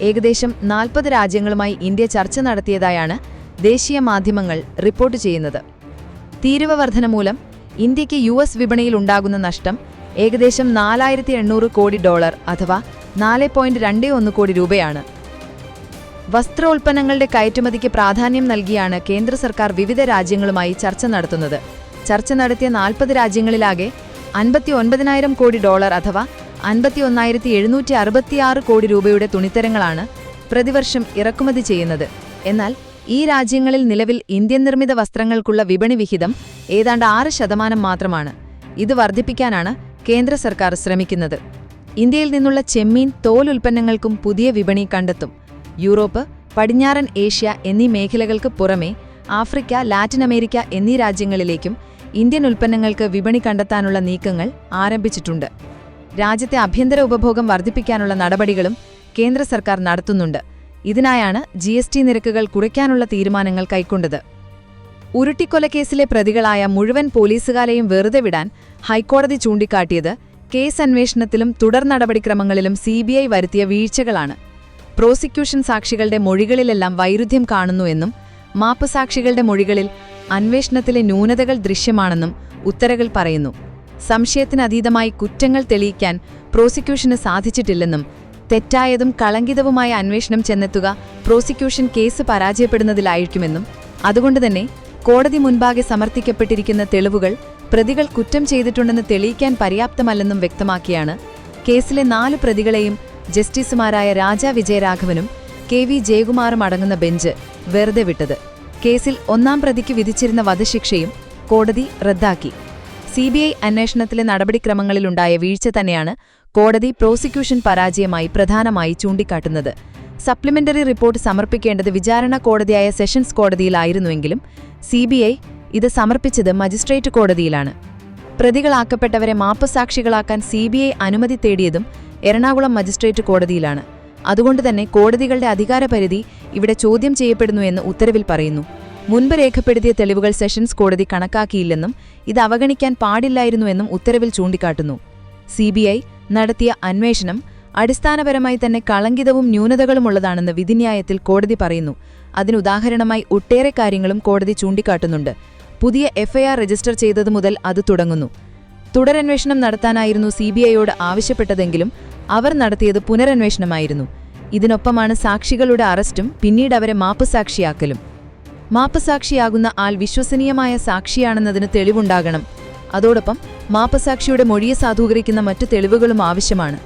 ഏകദേശം 40 രാജ്യങ്ങളുമായി ഇന്ത്യ ചർച്ച നടത്തിയതായാണ് ദേശീയ മാധ്യമങ്ങൾ റിപ്പോർട്ട് ചെയ്യുന്നത്. തീരുവ വർധന മൂലം ഇന്ത്യയ്ക്ക് US വിപണിയിൽ ഉണ്ടാകുന്ന നഷ്ടം ഏകദേശം $4,800 കോടി അഥവാ 4.21 കോടി രൂപയാണ്. വസ്ത്രോൽപ്പന്നങ്ങളുടെ കയറ്റുമതിക്ക് പ്രാധാന്യം നൽകിയാണ് കേന്ദ്ര സർക്കാർ വിവിധ രാജ്യങ്ങളുമായി ചർച്ച നടത്തുന്നത്. ചർച്ച നടത്തിയ 40 രാജ്യങ്ങളിലാകെ $59,000 കോടി അഥവാ 51,766 കോടി രൂപയുടെ തുണിത്തരങ്ങളാണ് പ്രതിവർഷം ഇറക്കുമതി ചെയ്യുന്നത്. എന്നാൽ ഈ രാജ്യങ്ങളിൽ നിലവിൽ ഇന്ത്യൻ നിർമ്മിത വസ്ത്രങ്ങൾക്കുള്ള വിപണി വിഹിതം ഏതാണ്ട് 6% മാത്രമാണ്. ഇത് വർദ്ധിപ്പിക്കാനാണ് കേന്ദ്ര സർക്കാർ ശ്രമിക്കുന്നത്. ഇന്ത്യയിൽ നിന്നുള്ള ചെമ്മീൻ, തോൽ ഉൽപ്പന്നങ്ങൾക്കും പുതിയ വിപണി കണ്ടെത്തും. യൂറോപ്പ്, പടിഞ്ഞാറൻ ഏഷ്യ എന്നീ മേഖലകൾക്ക് പുറമെ ആഫ്രിക്ക, ലാറ്റിൻ അമേരിക്ക എന്നീ രാജ്യങ്ങളിലേക്കും ഇന്ത്യൻ ഉൽപ്പന്നങ്ങൾക്ക് വിപണി കണ്ടെത്താനുള്ള നീക്കങ്ങൾ ആരംഭിച്ചിട്ടുണ്ട്. രാജ്യത്തെ ആഭ്യന്തര ഉപഭോഗം വർദ്ധിപ്പിക്കാനുള്ള നടപടികളും കേന്ദ്ര സർക്കാർ നടത്തുന്നുണ്ട്. ഇതിനായാണ് GST നിരക്കുകൾ കുറയ്ക്കാനുള്ള തീരുമാനങ്ങൾ കൈക്കൊണ്ടത്. ഉരുട്ടിക്കൊലക്കേസിലെ പ്രതികളായ മുഴുവൻ പോലീസുകാരെയും വെറുതെ വിടാൻ ഹൈക്കോടതി ചൂണ്ടിക്കാട്ടിയത് കേസ് അന്വേഷണത്തിലും തുടർ നടപടിക്രമങ്ങളിലും CBI വരുത്തിയ വീഴ്ചകളാണ്. പ്രോസിക്യൂഷൻ സാക്ഷികളുടെ മൊഴികളിലെല്ലാം വൈരുദ്ധ്യം കാണുന്നുവെന്നും മാപ്പ് സാക്ഷികളുടെ മൊഴികളിൽ അന്വേഷണത്തിലെ ന്യൂനതകൾ ദൃശ്യമാണെന്നും ഉത്തരകൾ പറയുന്നു. സംശയത്തിനതീതമായി കുറ്റങ്ങൾ തെളിയിക്കാൻ പ്രോസിക്യൂഷന് സാധിച്ചിട്ടില്ലെന്നും തെറ്റായതും കളങ്കിതവുമായ അന്വേഷണം ചെന്നെത്തുക പ്രോസിക്യൂഷൻ കേസ് പരാജയപ്പെടുന്നതിലായിരിക്കുമെന്നും അതുകൊണ്ടുതന്നെ കോടതി മുൻപാകെ സമർത്ഥിക്കപ്പെട്ടിരിക്കുന്ന തെളിവുകൾ പ്രതികൾ കുറ്റം ചെയ്തിട്ടുണ്ടെന്ന് തെളിയിക്കാൻ പര്യാപ്തമല്ലെന്നും വ്യക്തമാക്കിയാണ് കേസിലെ 4 പ്രതികളെയും ജസ്റ്റിസുമാരായ രാജാ വിജയരാഘവനും KV ജയകുമാറും അടങ്ങുന്ന ബെഞ്ച് വെറുതെ വിട്ടത്. കേസിൽ 1-ാം പ്രതിക്ക് വിധിച്ചിരുന്ന വധശിക്ഷയും കോടതി റദ്ദാക്കി. CBI അന്വേഷണത്തിലെ നടപടിക്രമങ്ങളിലുണ്ടായ വീഴ്ച തന്നെയാണ് കോടതി പ്രോസിക്യൂഷൻ പരാജയമായി പ്രധാനമായി ചൂണ്ടിക്കാട്ടുന്നത്. സപ്ലിമെന്ററി റിപ്പോർട്ട് സമർപ്പിക്കേണ്ടത് വിചാരണ കോടതിയായ സെഷൻസ് കോടതിയിലായിരുന്നുവെങ്കിലും CBI ഇത് സമർപ്പിച്ചത് മജിസ്ട്രേറ്റ് കോടതിയിലാണ്. പ്രതികളാക്കപ്പെട്ടവരെ മാപ്പുസാക്ഷികളാക്കാൻ CBI അനുമതി തേടിയതും എറണാകുളം മജിസ്ട്രേറ്റ് കോടതിയിലാണ്. അതുകൊണ്ടുതന്നെ കോടതികളുടെ അധികാരപരിധി ഇവിടെ ചോദ്യം ചെയ്യപ്പെടുന്നുവെന്ന് ഉത്തരവിൽ പറയുന്നു. മുൻപ് രേഖപ്പെടുത്തിയ തെളിവുകൾ സെഷൻസ് കോടതി കണക്കാക്കിയില്ലെന്നും ഇത് അവഗണിക്കാൻ പാടില്ലായിരുന്നുവെന്നും ഉത്തരവിൽ ചൂണ്ടിക്കാട്ടുന്നു. CBI നടത്തിയ അന്വേഷണം അടിസ്ഥാനപരമായി തന്നെ കളങ്കിതവും ന്യൂനതകളുമുള്ളതാണെന്ന് വിധിന്യായത്തിൽ കോടതി പറയുന്നു. അതിനുദാഹരണമായി ഒട്ടേറെ കാര്യങ്ങളും കോടതി ചൂണ്ടിക്കാട്ടുന്നുണ്ട്. പുതിയ FIR രജിസ്റ്റർ ചെയ്തതു മുതൽ അത് തുടങ്ങുന്നു. തുടരന്വേഷണം നടത്താനായിരുന്നു CBIയോട് ആവശ്യപ്പെട്ടതെങ്കിലും അവർ നടത്തിയത് പുനരന്വേഷണമായിരുന്നു. ഇതിനൊപ്പമാണ് സാക്ഷികളുടെ അറസ്റ്റും പിന്നീട് അവരെ മാപ്പുസാക്ഷിയാക്കലും. മാപ്പുസാക്ഷിയാകുന്ന ആൾ വിശ്വസനീയമായ സാക്ഷിയാണെന്നതിന് തെളിവുണ്ടാകണം. അതോടൊപ്പം മാപ്പുസാക്ഷിയുടെ മൊഴിയെ സാധൂകരിക്കുന്ന മറ്റു തെളിവുകളും ആവശ്യമാണ്.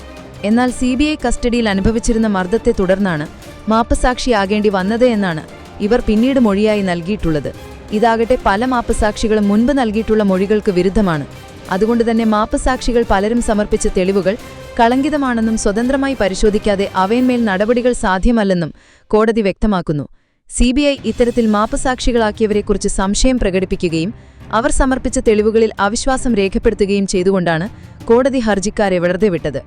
എന്നാൽ CBI കസ്റ്റഡിയിൽ അനുഭവിച്ചിരുന്ന മർദ്ദത്തെ തുടർന്നാണ് മാപ്പുസാക്ഷിയാകേണ്ടി വന്നത് എന്നാണ് ഇവർ പിന്നീട് മൊഴിയായി നൽകിയിട്ടുള്ളത്. ഇതാകട്ടെ പല മാപ്പുസാക്ഷികളും മുൻപ് നൽകിയിട്ടുള്ള മൊഴികൾക്ക് വിരുദ്ധമാണ്. അതുകൊണ്ടുതന്നെ മാപ്പുസാക്ഷികൾ പലരും സമർപ്പിച്ച തെളിവുകൾ കളങ്കിതമാണെന്നും സ്വതന്ത്രമായി പരിശോധിക്കാതെ അവയിന്മേൽ നടപടികൾ സാധ്യമല്ലെന്നും കോടതി വ്യക്തമാക്കുന്നു. CBI ഇത്തരത്തിൽ മാപ്പുസാക്ഷികളാക്കിയവരെക്കുറിച്ച് സംശയം പ്രകടിപ്പിക്കുകയും അവർ സമർപ്പിച്ച തെളിവുകളിൽ അവിശ്വാസം രേഖപ്പെടുത്തുകയും ചെയ്തുകൊണ്ടാണ് കോടതി ഹർജിക്കാരെ വെറുതെ വിട്ടത്.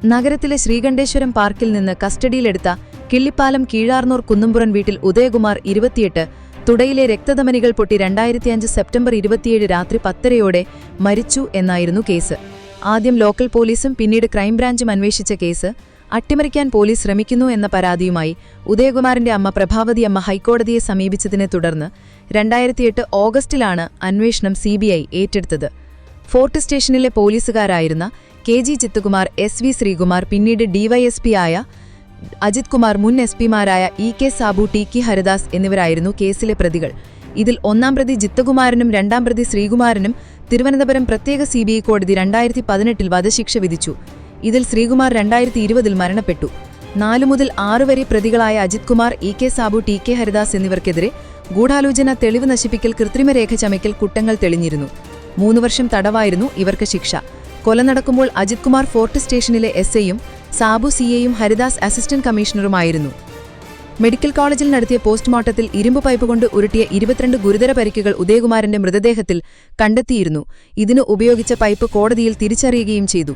നഗരത്തിലെ ശ്രീകണ്ഠേശ്വരം പാർക്കിൽ നിന്ന് കസ്റ്റഡിയിലെടുത്ത കിള്ളിപ്പാലം കീഴാർന്നൂർ കുന്നുംപുറൻ വീട്ടിൽ ഉദയകുമാർ 28 തുടയിലെ രക്തധമനികൾ പൊട്ടി 2005 സെപ്റ്റംബർ 27 രാത്രി 10:30 മരിച്ചു എന്നായിരുന്നു കേസ്. ആദ്യം ലോക്കൽ പോലീസും പിന്നീട് ക്രൈംബ്രാഞ്ചും അന്വേഷിച്ച കേസ് അട്ടിമറിക്കാൻ പോലീസ് ശ്രമിക്കുന്നു എന്ന പരാതിയുമായി ഉദയകുമാറിന്റെ അമ്മ പ്രഭാവതി അമ്മ ഹൈക്കോടതിയെ സമീപിച്ചതിനെ തുടർന്ന് 2008 ഓഗസ്റ്റിലാണ് അന്വേഷണം CBI ഏറ്റെടുത്തത്. ഫോർട്ട് സ്റ്റേഷനിലെ പോലീസുകാരായിരുന്ന KG ചിത്തുകുമാർ, SV ശ്രീകുമാർ, പിന്നീട് DYSP ആയ അജിത് കുമാർ, മുൻ SP-മാരായ EK സാബു, TK ഹരിദാസ് എന്നിവരായിരുന്നു കേസിലെ പ്രതികൾ. ഇതിൽ ഒന്നാം പ്രതി ജിത്തുകുമാരനും രണ്ടാം പ്രതി ശ്രീകുമാരനും തിരുവനന്തപുരം പ്രത്യേക CBI കോടതി 2018 വധശിക്ഷ വിധിച്ചു. ഇതിൽ ശ്രീകുമാർ 2020 മരണപ്പെട്ടു. 4 മുതൽ 6 വരെ പ്രതികളായ അജിത് കുമാർ, EK സാബു, TK ഹരിദാസ് എന്നിവർക്കെതിരെ ഗൂഢാലോചന, തെളിവ് നശിപ്പിക്കൽ, കൃത്രിമരേഖ ചമയ്ക്കൽ കുറ്റങ്ങൾ തെളിഞ്ഞിരുന്നു. 3 വർഷം തടവായിരുന്നു ഇവർക്ക് ശിക്ഷ. കൊല നടക്കുമ്പോൾ അജിത് കുമാർ ഫോർട്ട് സ്റ്റേഷനിലെ SI-യും സാബു CA-യും ഹരിദാസ് അസിസ്റ്റന്റ് കമ്മീഷണറുമായിരുന്നു. മെഡിക്കൽ കോളേജിൽ നടത്തിയ പോസ്റ്റ്മോർട്ടത്തിൽ ഇരുമ്പ് പൈപ്പ് കൊണ്ട് ഉരുട്ടിയ 22 ഗുരുതര പരിക്കുകൾ ഉദയകുമാറിന്റെ മൃതദേഹത്തിൽ കണ്ടെത്തിയിരുന്നു. ഇതിന് ഉപയോഗിച്ച പൈപ്പ് കോടതിയിൽ തിരിച്ചറിയുകയും ചെയ്തു.